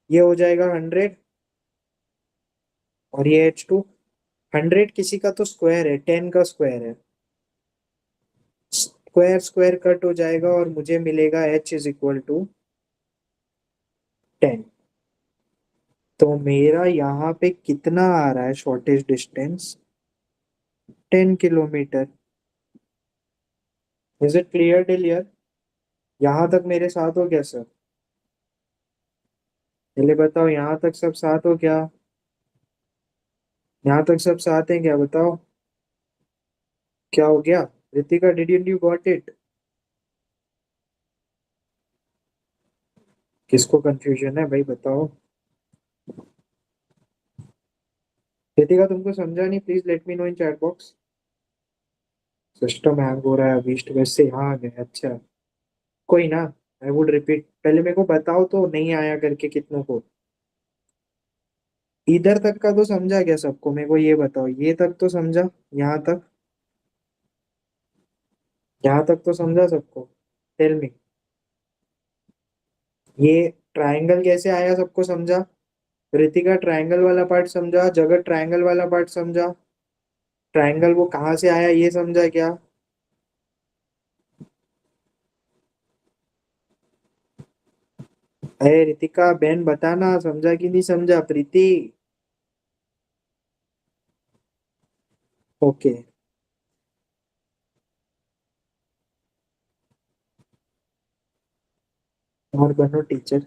ये हो जाएगा 100 और ये h2। 100 किसी का तो स्क्वायर है, 10 का स्क्वायर है, स्क्वायर स्क्वायर कट हो जाएगा और मुझे मिलेगा h इज इक्वल टू 10। तो मेरा यहाँ पे कितना आ रहा है shortage distance, 10 kilometre. Is it clear till here? यहाँ तक मेरे साथ हो क्या सर? पहले बताओ यहाँ तक सब साथ हो क्या, यहाँ तक सब साथ हैं क्या, बताओ क्या हो गया। Ritika did you got it? किसको कंफ्यूजन है भाई बताओ। रितिका तुमको समझा नहीं, please let me no in chat box. System hang हो रहा है अभी ईस्ट वेस्ट से यहाँ आ गए, अच्छा कोई ना। आई वुड रिपीट, पहले मेरे को बताओ तो नहीं आया करके कितनों को। इधर तक का तो समझा क्या सबको, मेरे को ये बताओ, ये तक तो समझा, यहाँ तक, यहाँ तक तो समझा सबको। टेल मी, ये ट्रायंगल कैसे आया सबको समझा? रितिका ट्रायंगल वाला पार्ट समझा? जगत ट्रायंगल वाला पार्ट समझा? ट्रायंगल वो कहाँ से आया ये समझा क्या? अरे रितिका बहन बताना, समझा कि नहीं समझा? प्रीति, ओके। और बनो टीचर।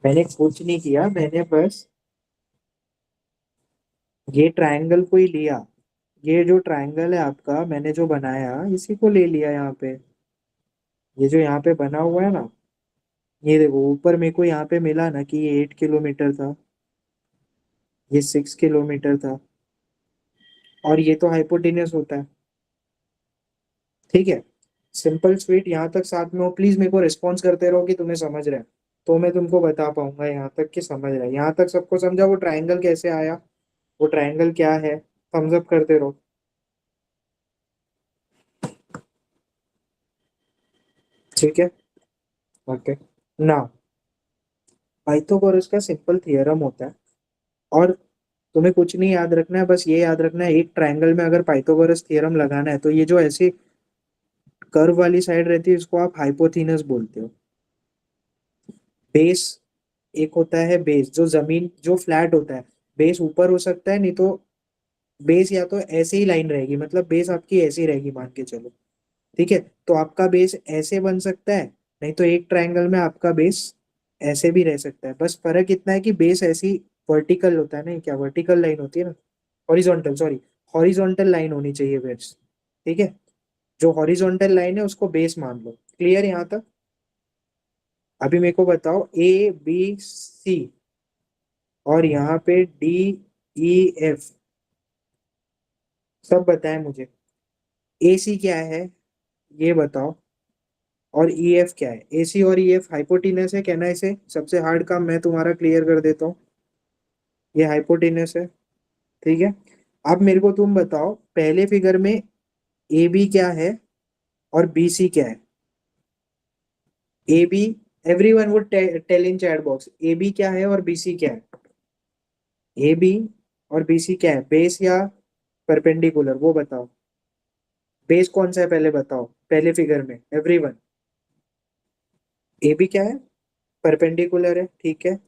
मैंने कुछ नहीं किया, मैंने बस ये ट्रायंगल को ही लिया। ये जो ट्रायंगल है आपका, मैंने जो बनाया इसी को ले लिया यहाँ पे। ये जो यहाँ पे बना हुआ है ना, ये देखो ऊपर मेरे को यहाँ पे मिला ना कि ये 8 किलोमीटर था, ये 6 किलोमीटर था, और ये तो हाइपोटेन्यूस होता है। ठीक है, सिंपल स्वीट, यहाँ तक साथ में हो। प्लीज मेरे को रिस्पॉन्स करते रहो कि तुम्हें समझ रहे हैं, तो मैं तुमको बता पाऊंगा यहाँ तक कि समझ रहे हैं। यहाँ तक सबको समझा वो ट्रायंगल कैसे आया, वो ट्रायंगल क्या है? थम्स अप करते रहो। ठीक है, ओके। ना, पाइथागोरस का सिंपल थियरम होता है, और तुम्हें कुछ नहीं याद रखना है, बस ये याद रखना है एक ट्रायंगल में अगर पाइथागोरस थ्योरम लगाना है तो ये जो ऐसी कर्व वाली साइड रहती है इसको आप हाइपोथेनस बोलते हो। बेस एक होता है, बेस जो जमीन जो फ्लैट होता है, बेस ऊपर हो सकता है, नहीं तो बेस या तो ऐसे ही लाइन रहेगी, मतलब बेस आपकी ऐसी रहेगी मान के चलो। ठीक है, तो आपका बेस ऐसे बन सकता है, नहीं तो एक ट्रायंगल में आपका बेस ऐसे भी रह सकता है। बस फर्क इतना है कि बेस ऐसी वर्टिकल होता है ना, क्या वर्टिकल लाइन होती है ना, हॉरिजॉन्टल, सॉरी, हॉरिजॉन्टल लाइन होनी चाहिए बेस। ठीक है, जो हॉरिजॉन्टल लाइन है उसको बेस मान लो। क्लियर यहाँ तक? अभी मेरे को बताओ, ए बी सी और यहाँ पे डी ई एफ, सब बताएं मुझे। ए सी क्या है ये बताओ, और ई एफ क्या है? ए सी और ई एफ हाइपोटेनस है, कहना इसे सबसे हार्ड काम मैं तुम्हारा क्लियर कर देता हूँ। ये हाइपोटेनस है, ठीक है। अब मेरे को तुम बताओ, पहले फिगर में ए बी क्या है और बी सी क्या है? A B, everyone would tell in chat box, A B क्या है और बी सी क्या है? ए बी और बी सी क्या है, बेस या परपेंडिकुलर, वो बताओ। बेस कौन सा है पहले बताओ, पहले फिगर में एवरीवन। ए बी क्या है? परपेंडिकुलर है, ठीक है।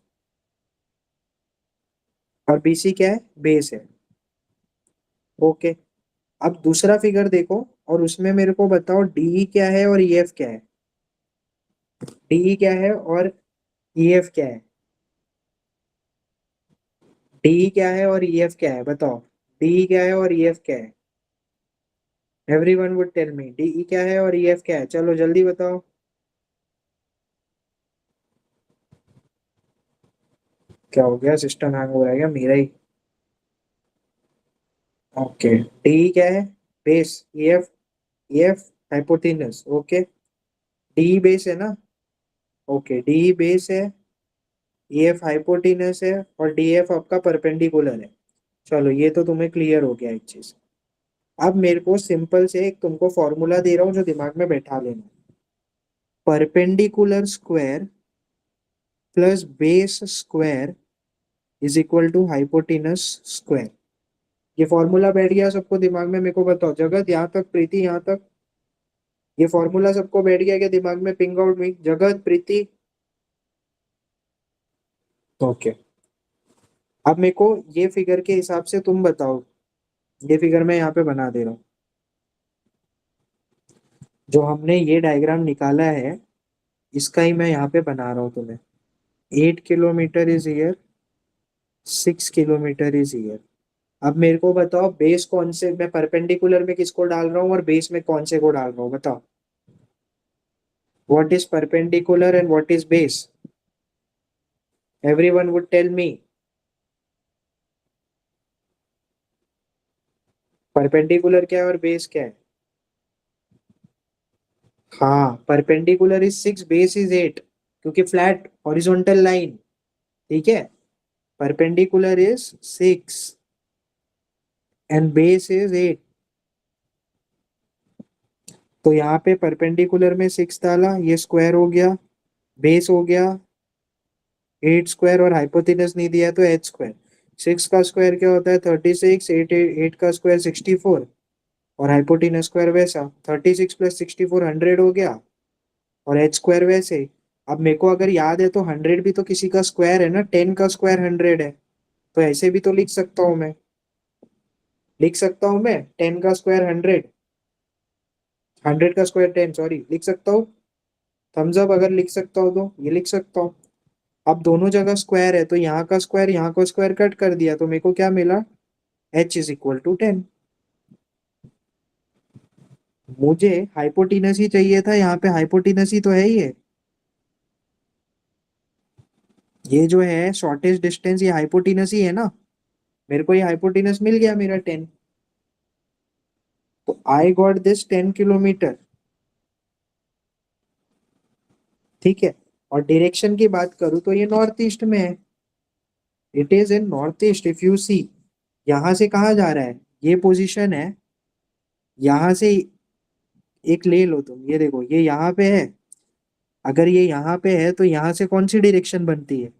और बी सी क्या है? बेस है, ओके। अब दूसरा फिगर देखो, और उसमें मेरे को बताओ डी क्या है और ई एफ क्या है? डी क्या है और ई एफ क्या है? डी क्या है और ई एफ क्या है बताओ? डी क्या है और ई एफ क्या है? Everyone would tell me D क्या है और ई एफ क्या है, चलो जल्दी बताओ। क्या हो गया, सिस्टम हैंग हो रहा है क्या मेरा ही? ओके, डी क्या है? Base, E F hypotenuse, okay. D base है ना, ओके, डी बेस है, ई एफ हाइपोटेनस है, और डी एफ आपका परपेंडिकुलर है। चलो ये तो तुम्हें क्लियर हो गया एक चीज। अब मेरे को सिंपल से एक तुमको फॉर्मूला दे रहा हूँ जो दिमाग में बैठा लेना। Perpendicular square plus base square is equal to hypotenuse square. ये फॉर्मूला बैठ गया सबको दिमाग में? मेरे को बताओ, जगत यहाँ तक, प्रीति यहाँ तक, ये फॉर्मूला सबको बैठ गया क्या दिमाग में? पिंग आउट मी, जगत, प्रीति। ओके, अब मेरे को ये फिगर के हिसाब से तुम बताओ, ये फिगर मैं यहाँ पे बना दे रहा हूँ, जो हमने ये डायग्राम निकाला है इसका ही मैं यहाँ पे बना रहा हूँ तुम्हें। 8 kilometre is here, 6 kilometre is here. अब मेरे को बताओ बेस कौन से, मैं परपेंडिकुलर में किसको डाल रहा हूँ और बेस में कौन से को डाल रहा हूँ बताओ। What is perpendicular and what is base? Everyone would tell me. Perpendicular क्या है और बेस क्या है? हाँ, परपेंडिकुलर इज 6, बेस इज 8, क्योंकि फ्लैट हॉरिजॉन्टल लाइन, ठीक है। Perpendicular is 6 and base is 8। तो यहाँ पे परपेंडिकुलर में 6 डाला, ये स्क्वायर हो गया, बेस हो गया 8 स्क्वायर, और हाइपोटेनस नहीं दिया तो एच स्क्वायर। 6 का स्क्वायर क्या होता है? 36, 8 का स्क्वायर 64, और हाइपोटेनस स्क्वायर वैसा 36 प्लस 64 100 हो गया, और एच स्क्वायर वैसे ही। अब मेरे को अगर याद है तो 100 भी तो किसी का स्क्वायर है ना, 10 का स्क्वायर 100 है, तो ऐसे भी तो लिख सकता हूँ मैं, 10 का स्क्वायर 100, 100 का स्क्वायर 10, सॉरी, लिख सकता हूँ। थम्स अप अगर लिख सकता हूँ तो ये लिख सकता हूँ। अब दोनों जगह स्क्वायर है, तो यहाँ का स्क्वायर यहाँ को स्क्वायर कट कर दिया, तो मेरे को क्या मिला? h is equal to 10। मुझे हाइपोटेनस ही चाहिए था, यहाँ पे हाइपोटेनस ही तो है ये जो है शॉर्टेज डिस्टेंस, ये हाइपोटेनस ही है ना। मेरे को ये हाइपोटेनस मिल गया मेरा 10, तो आई गॉट दिस 10 किलोमीटर, ठीक है। और डायरेक्शन की बात करूं तो ये नॉर्थ ईस्ट में है, it is in north east. If you see, यहाँ से कहाँ जा रहा है? ये पोजीशन है, यहाँ से एक ले लो तुम, ये देखो ये यहाँ पे है। अगर ये यहाँ पे है तो यहाँ से कौन सी डायरेक्शन बनती है?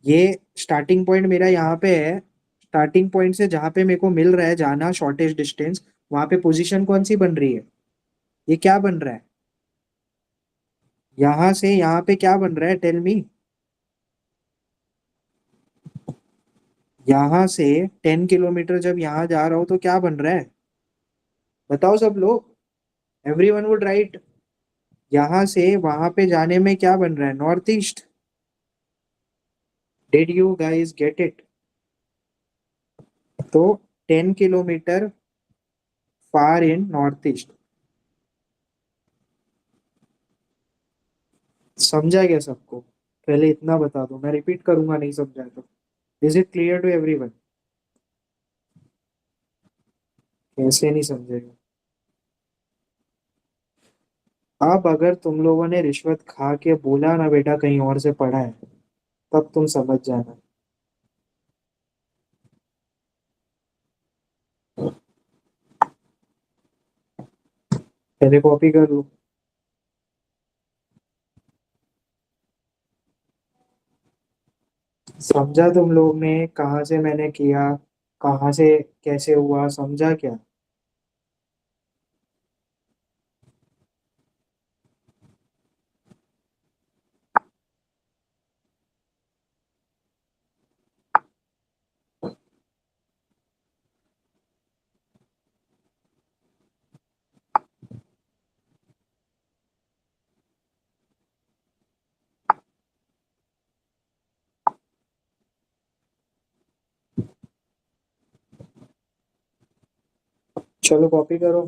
ये स्टार्टिंग पॉइंट मेरा यहाँ पे है, स्टार्टिंग पॉइंट से जहाँ पे मेरे को मिल रहा है जाना शॉर्टेज डिस्टेंस, वहां पे पोजीशन कौन सी बन रही है? ये क्या बन रहा है? यहाँ से यहाँ पे क्या बन रहा है? Tell me. यहाँ से 10 किलोमीटर जब यहाँ जा रहा हूँ तो क्या बन रहा है? बताओ सब लोग, एवरी वन वुड राइट। यहाँ से वहां पे जाने में क्या बन रहा है? North east. Did you guys get it? तो 10 किलोमीटर फार इन नॉर्थ ईस्ट। समझा क्या सबको? पहले इतना बता दो, मैं रिपीट करूंगा नहीं समझा तो। Is it clear to everyone? कैसे नहीं समझेगा? अब अगर तुम लोगों ने रिश्वत खा के बोला ना बेटा कहीं और से पढ़ा है, तब तुम समझ जाना। पहले कॉपी कर लो। समझा तुम लोग ने कहाँ से मैंने किया, कहाँ से कैसे हुआ, समझा क्या? चलो कॉपी करो।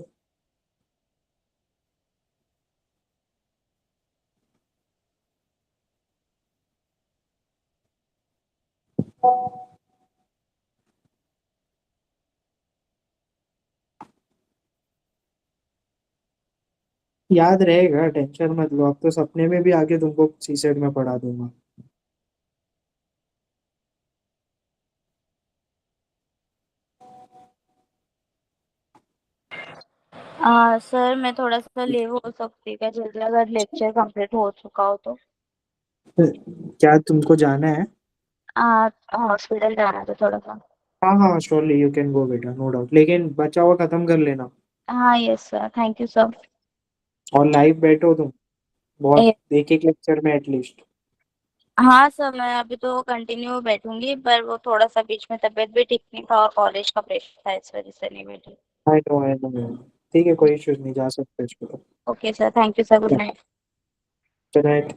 याद रहेगा, टेंशन मत लो, अब तो सपने में भी आगे तुमको सी सेट में पढ़ा दूंगा। सर मैं थोड़ा सा लीव हो सकती है क्या जल्दी, अगर लेक्चर कंप्लीट हो चुका हो तो? क्या तुमको जाना है? हॉस्पिटल जाना था थोड़ा सा। हाँ हाँ, श्योरली यू कैन गो बेटा, नो डाउट, लेकिन बचा हुआ खत्म कर लेना। हाँ yes sir, thank you sir. और लाइव बैठो तुम, बहुत एक एक लेक्चर में एटलीस्ट। हाँ सर, मैं अभी तो कंटिन्यू बैठूंगी, पर वो थोड़ा सा बीच में तबीयत भी ठीक नहीं था और कॉलेज का प्रेशर था, इस वजह से नहीं बैठी। I know I know. ठीक है, कोई इश्यूज नहीं, जा सकते इसको तो। Okay sir, thank you sir, good night. Good night.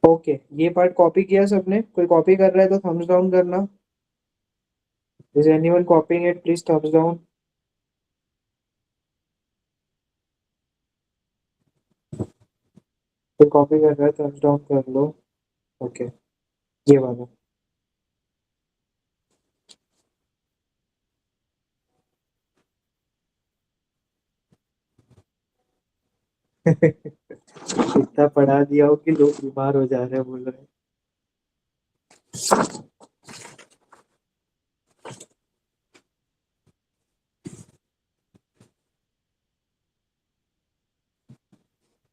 Okay, ये पार्ट कॉपी किया सबने? कोई कॉपी कर रहा है तो थम्स डाउन करना। Is anyone कॉपिंग it? Please thumbs down. कोई कॉपी कर रहा है थम्स डाउन कर लो। ओके, ये वाला। इतना पढ़ा दिया हो कि लोग बीमार हो जा रहे हैं, बोल रहे हैं।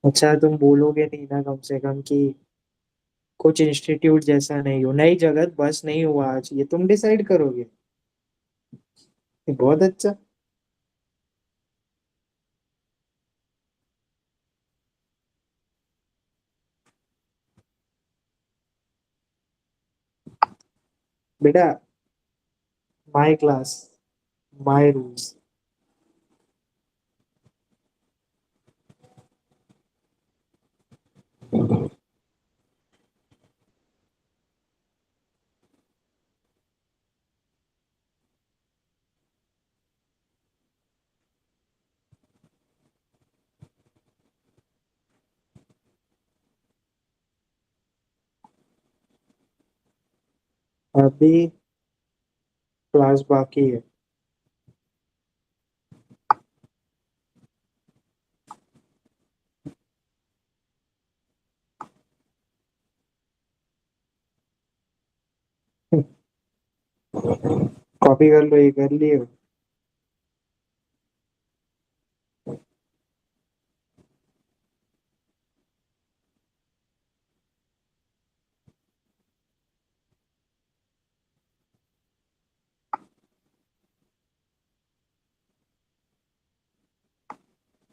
अच्छा तुम बोलोगे नहीं ना कम से कम कि कुछ इंस्टीट्यूट जैसा नहीं हो, नई जगत बस नहीं हुआ आज, ये तुम डिसाइड करोगे? ये बहुत अच्छा। बेटा, माय क्लास, माय रूल्स। अभी क्लास बाकी है। कॉपी कर लो, ये कर लिए?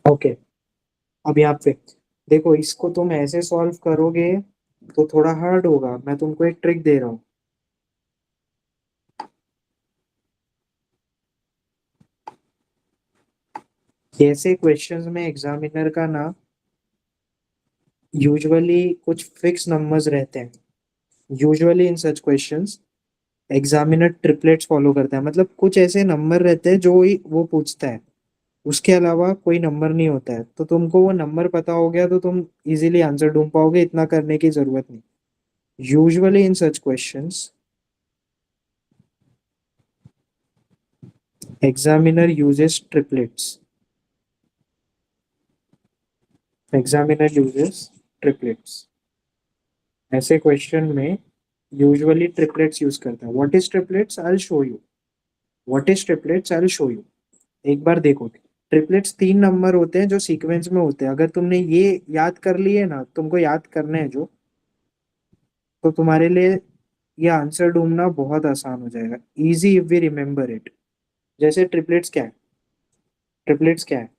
ओके, अब यहाँ पे देखो, इसको तुम ऐसे सॉल्व करोगे तो थोड़ा हार्ड होगा। मैं तुमको एक ट्रिक दे रहा हूँ। ऐसे क्वेश्चंस में एग्जामिनर का ना यूजुअली कुछ फिक्स नंबर्स रहते हैं। Usually in such questions examiner triplets follow करता है, मतलब कुछ ऐसे नंबर रहते हैं जो ही वो पूछता है, उसके अलावा कोई नंबर नहीं होता है। तो तुमको वो नंबर पता हो गया तो तुम इजीली आंसर ढूंढ पाओगे, इतना करने की जरूरत नहीं। Usually in such questions examiner uses triplets. Examiner uses triplets. ऐसे क्वेश्चन में यूजुअली ट्रिपलेट्स यूज करता है। What is triplets? I will show you. What is triplets? I will show you. एक बार देखो, ट्रिपलेट्स तीन नंबर होते हैं जो सीक्वेंस में होते हैं। अगर तुमने ये याद कर लिए ना, तुमको याद करने हैं जो, तो तुम्हारे लिए ये आंसर ढूंढना बहुत आसान हो जाएगा। Easy if we remember it. जैसे ट्रिपलेट्स क्या है? ट्रिपलेट्स क्या है?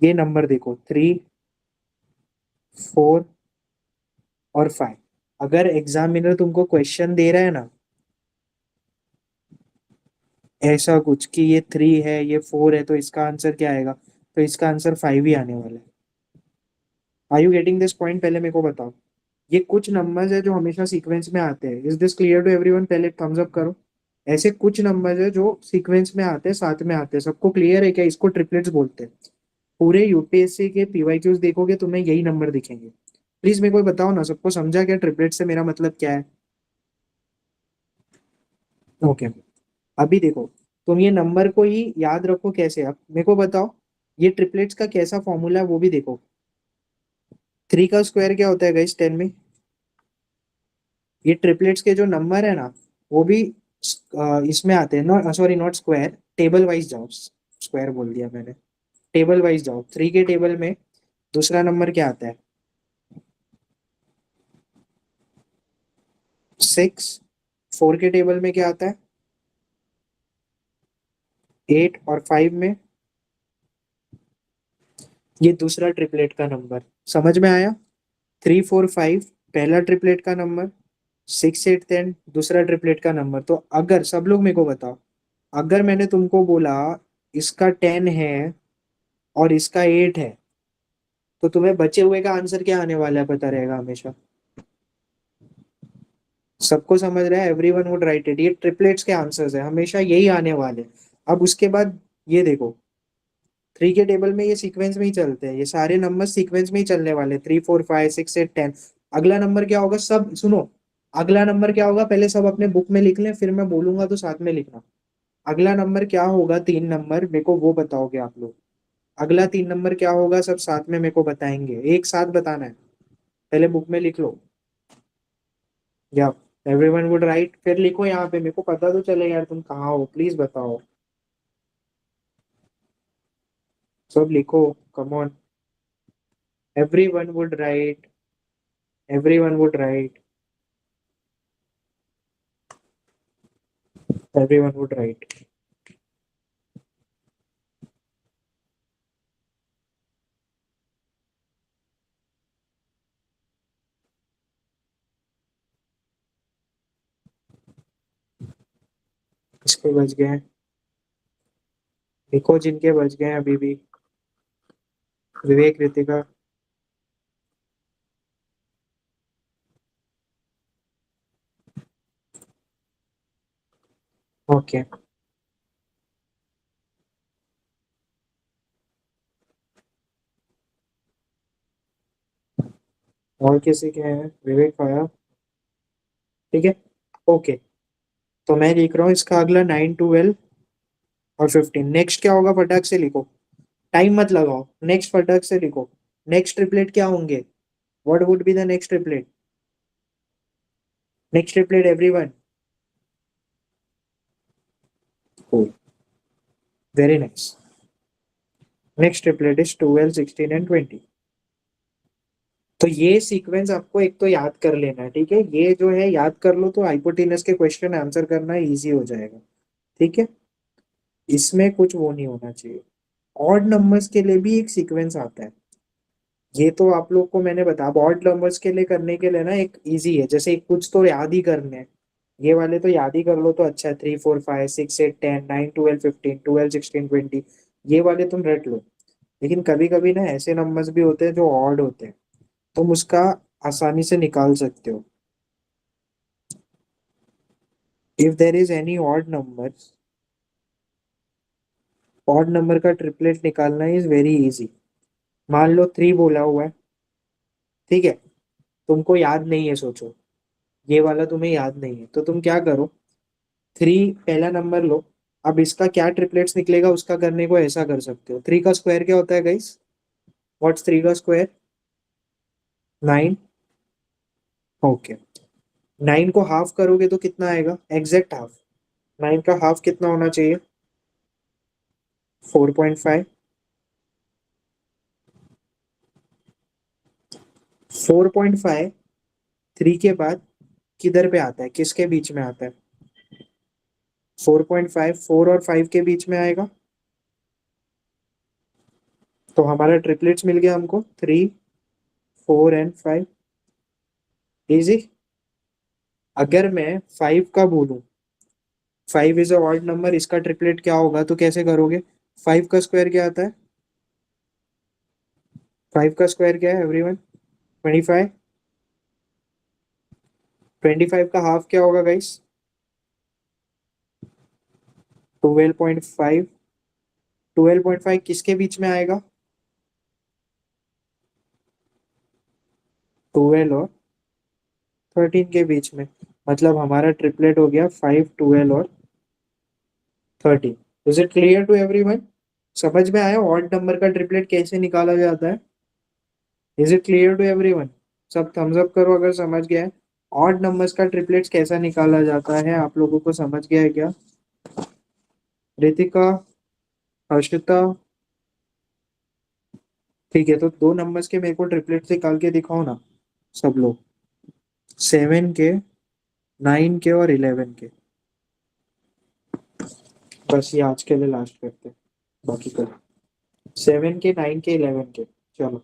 ये नंबर देखो, 3, 4 और 5। अगर एग्जामिनर तुमको क्वेश्चन दे रहा है ना ऐसा कुछ कि ये 3 है, ये 4 है, तो इसका आंसर क्या आएगा? तो इसका आंसर 5 ही आने वाला है। Are you getting this point? पहले मेरे को बताओ। ये कुछ नंबर्स है जो हमेशा सीक्वेंस में आते हैं। Is this clear to everyone? पहले थम्स अप करो। ऐसे कुछ नंबर्स है जो सीक्वेंस में आते हैं, साथ में आते हैं। सबको क्लियर है क्या? इसको ट्रिपलेट्स बोलते हैं। पूरे यूपीएससी के पीवाईक्यूज देखोगे तुम्हें यही नंबर दिखेंगे। प्लीज मेरे को बताओ ना, सबको समझा क्या ट्रिपलेट से मेरा मतलब क्या है? ओके, अभी देखो, तुम ये नंबर को ही याद रखो कैसे। अब मेरे को बताओ, ये ट्रिपलेट्स का कैसा फॉर्मूला है वो भी देखो। 3 का स्क्वायर क्या होता है गाइस? 10 में। ये ट्रिपलेट्स के जो नंबर है ना वो भी इसमें आते हैं। Not sorry, not square, table wise जाओ। स्क्वायर बोल दिया मैंने। टेबल वाइज जाओ। 3 के टेबल में दूसरा नंबर क्या आता है? 6। 4 के टेबल में क्या आता है? 8। और 5 में ये दूसरा ट्रिपलेट का नंबर। समझ में आया? 3, 4, 5 पहला ट्रिपलेट का नंबर, 6, 8, 10 दूसरा ट्रिपलेट का नंबर। तो अगर सब लोग मेरे को बताओ, अगर मैंने तुमको बोला इसका 10 है और इसका 8 है, तो तुम्हें बचे हुए का आंसर क्या आने वाला है पता रहेगा हमेशा। सबको समझ रहा है? Everyone would write it. ये ट्रिपलेट्स के आंसर्स है, हमेशा यही आने वाले। अब उसके बाद ये देखो, 3 के टेबल में ये सीक्वेंस में ही चलते हैं, ये सारे नंबर सीक्वेंस में ही चलने वाले, 3, 4, 5, 6, 8, 10। अगला नंबर क्या होगा? सब सुनो, अगला नंबर क्या होगा पहले सब अपने बुक में लिख लें, फिर मैं बोलूंगा तो साथ में लिखना। अगला नंबर क्या होगा? 3 नंबर मेरे को वो बताओगे आप लोग। अगला 3 नंबर क्या होगा सब साथ में मेरे को बताएंगे, एक साथ बताना है, पहले बुक में लिख लो। या एवरीवन वुड राइट, फिर लिखो यहाँ पे, मेरे को पता तो चले यार तुम कहाँ हो, प्लीज बताओ। सब लिखो, कम on, everyone would write, everyone would write, everyone would write. किसके बच गए हैं, लिखो जिनके बच गए हैं अभी भी। विवेक, रितिका, ओके। और किसी के हैं, विवेक आया, ठीक है, ओके। तो मैं लिख रहा हूँ इसका अगला 9, 12 और 15। नेक्स्ट क्या होगा फटाक से लिखो, टाइम मत लगाओ, नेक्स्ट फटाक से लिखो। नेक्स्ट ट्रिपलेट क्या होंगे, what would be the next triplet, next triplet everyone. Very nice. Next triplet is 12, 16 and 20। तो ये सीक्वेंस आपको एक तो याद कर लेना है, ठीक है, ये जो है याद कर लो तो हाइपोटेनस के क्वेश्चन आंसर करना इजी हो जाएगा, ठीक है। इसमें कुछ वो नहीं होना चाहिए। ऑड नंबर्स के लिए भी एक सीक्वेंस आता है, ये तो आप लोग को मैंने बताया। ऑड नंबर्स के लिए करने के लिए ना एक इजी है, जैसे कुछ तो याद ही करने हैं, ये वाले तो याद ही कर लो तो अच्छा है, 3, 4, 5, 6, 8, 10, 9, 12, 15, 12, 16, 20, ये वाले तुम रट लो। लेकिन कभी कभी ना ऐसे नंबर्स भी होते हैं जो ऑड होते हैं, तुम उसका आसानी से निकाल सकते हो। If there is any odd number, odd number का ट्रिपलेट निकालना इज वेरी इजी। मान लो 3 बोला हुआ है, ठीक है, तुमको याद नहीं है, सोचो ये वाला तुम्हें याद नहीं है, तो तुम क्या करो, 3 पहला नंबर लो। अब इसका क्या ट्रिपलेट्स निकलेगा उसका करने को ऐसा कर सकते हो, 3 का स्क्वायर क्या होता है गाइस, व्हाट्स 3 का स्क्वायर, 9, ओके। 9 को हाफ करोगे तो कितना आएगा, एग्जैक्ट हाफ, 9 का हाफ कितना होना चाहिए, 4.5। 4.5 3 के बाद किधर पे आता है, किसके बीच में आता है, 4.5 4 और 5 के बीच में आएगा। तो हमारा ट्रिपलेट्स मिल गया हमको, 3, 4 एंड 5, इजी। अगर मैं 5 का बोलूं, 5 इज अ ऑड नंबर, इसका ट्रिपलेट क्या होगा, तो कैसे करोगे, 5 का स्क्वायर क्या आता है, 5 का स्क्वायर क्या है एवरीवन, 25। 25 का हाफ क्या होगा गाइस, 12.5। 12.5 किसके बीच में आएगा, 12 और 13 के बीच में। मतलब हमारा ट्रिपलेट हो गया 5, 12 और 13। Is it clear to everyone, समझ में आया ऑड नंबर का ट्रिपलेट कैसे निकाला जाता है, is it clear to everyone. सब थम्स अप करो अगर समझ गया है, ऑड नंबर्स का ट्रिपलेट्स कैसा निकाला जाता है, आप लोगों को समझ गया है क्या, रितिका, हर्षिता, ठीक है। तो 2 नंबर्स के मेरे को ट्रिपलेट्स निकाल के दिखाओ ना सब लोग, 7 के, 9 के और 11 के। बस ये आज के लिए लास्ट करते हैं, बाकी कल 7 के, 9 के, 11 के, चलो।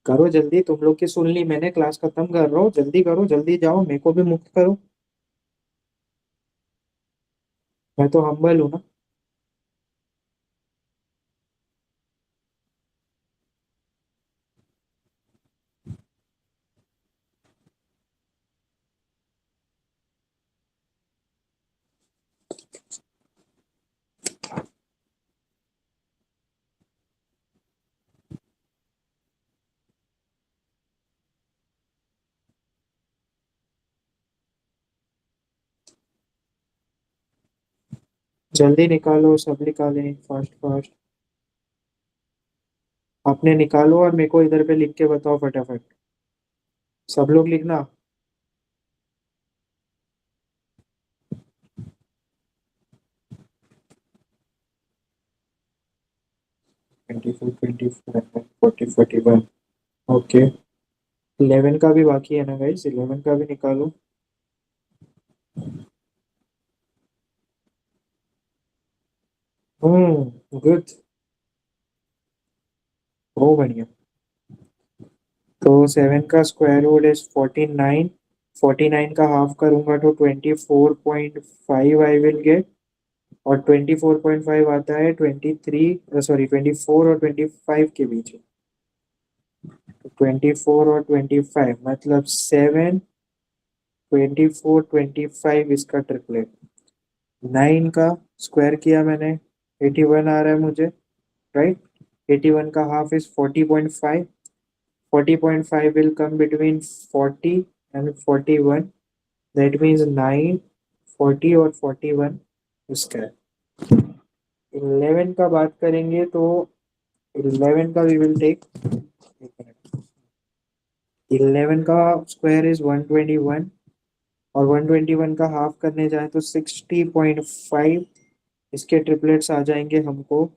करो जल्दी, तुम लोग की सुन ली मैंने, क्लास खत्म कर रहा हूँ, जल्दी करो, जल्दी जाओ, मेरे को भी मुक्त करो, मैं तो हम्बल हूँ ना। जल्दी निकालो, सब निकालें फास्ट फास्ट। आपने निकालो और मेरे को इधर पे लिख के बताओ फटाफट। सब लोग लिखना। Twenty four, 40, 41। ओके, 11 का भी बाकी है ना गाइस, 11 का भी निकालो। गुड, बहुत बढ़िया। तो 7 का स्क्वायर रूट इज 49। 49 का हाफ करूंगा तो 24.5 आई विल गेट। और 24.5 आता है 24 और 25 के बीच। 24 और 25 मतलब 7, 24, 25 इसका ट्रिपलेट। 9 का स्क्वायर किया मैंने, 81 आ रहा है मुझे, राइट। 81 का half is 40.5। 40.5 will come between 40 and 41. That means 9, 40 और 41 इसका है। 11 का बात करेंगे तो 11 का we will take 11 का स्क्वायर इज 121 और 121 का हाफ करने जाए तो 60.5। इसके ट्रिपलेट्स आ जाएंगे हमको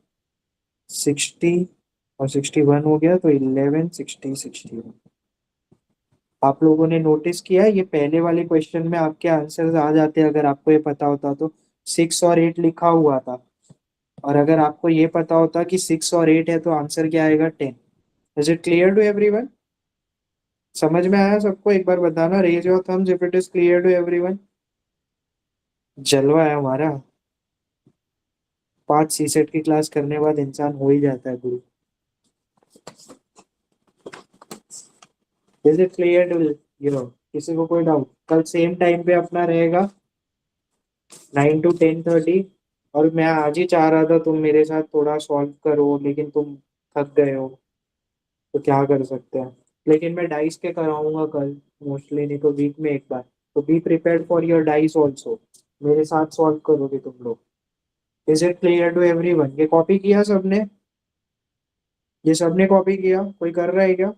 60 और 61 हो गया, तो 11, 60, 61। आप लोगों ने नोटिस किया है ये पहले वाले क्वेश्चन में आपके आंसर्स आ जाते अगर आपको ये पता होता तो। 6 और 8 लिखा हुआ था, और अगर आपको ये पता होता कि 6 और 8 है तो आंसर क्या आएगा, 10। Is it clear to everyone? समझ में आया सबको? एक बार बताना, raise your thumbs if it is clear to everyone. जलवा है हमारा। 5 सीसेट की क्लास करने बाद इंसान हो ही जाता है गुरु। इज इट क्लियर टू किसी को कोई डाउट? कल सेम टाइम पे अपना रहेगा 9 to 10:30। और मैं आज ही चाह रहा था तुम मेरे साथ थोड़ा सॉल्व करो, लेकिन तुम थक गए हो, तो क्या कर सकते हैं। लेकिन मैं डाइस के कराऊंगा कल मोस्टली, नहीं तो वीक में एक बार। तो be prepared for your dice also. मेरे साथ सॉल्व करोगे तुम लोग। Is it clear to everyone? ये कॉपी किया सबने? ये सबने कॉपी किया? कोई कर रहा है क्या?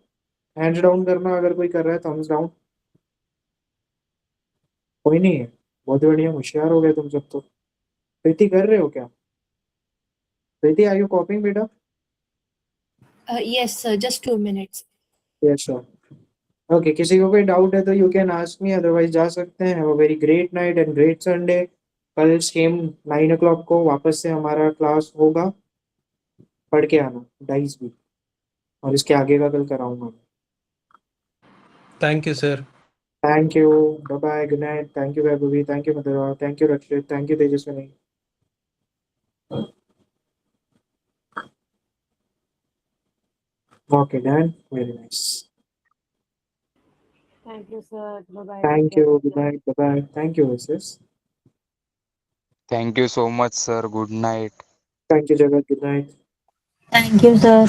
हैंड्स डाउन करना अगर कोई कर रहा है, थम्स डाउन। कोई नहीं है? बहुत बढ़िया, होशियार हो गए तुम सब तो। प्रीति कर रहे हो क्या? प्रीति आर यू कॉपिंग बेटा? Yes, sir. Just 2 minutes. Yes sir. Okay, किसी को कोई डाउट है तो you can ask me, otherwise जा सकते हैं। Have a very great night and great Sunday. कल सेम 9 o'clock को वापस से हमारा क्लास होगा। पढ़ के आना डाइस भी, और इसके आगे का कल कराऊंगा। Thank you, sir. Thank you, bye bye, good night. Thank you Vaibhavi, thank you Madhura, thank you Rakshit, thank you Tejaswini. Okay done, very nice. Thank you, sir. Bye-bye. Take thank care. You, good night, bye bye, thank you Mrs. Thank you so much, sir. Good night. Thank you Jagat, good night. Thank you sir.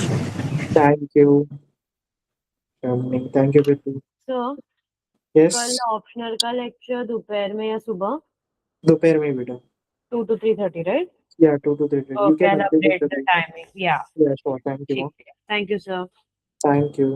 Thank you thank you Preeti. Sir, yes, कल optional का lecture दोपहर में या सुबह दोपहर में बेटा। 2 to 3:30, right? या 2 to 3, you Okay, can I'll update update the the time. timing. Yeah. Yeah, sure, thank you. ठीक है. Thank you, sir. Thank you.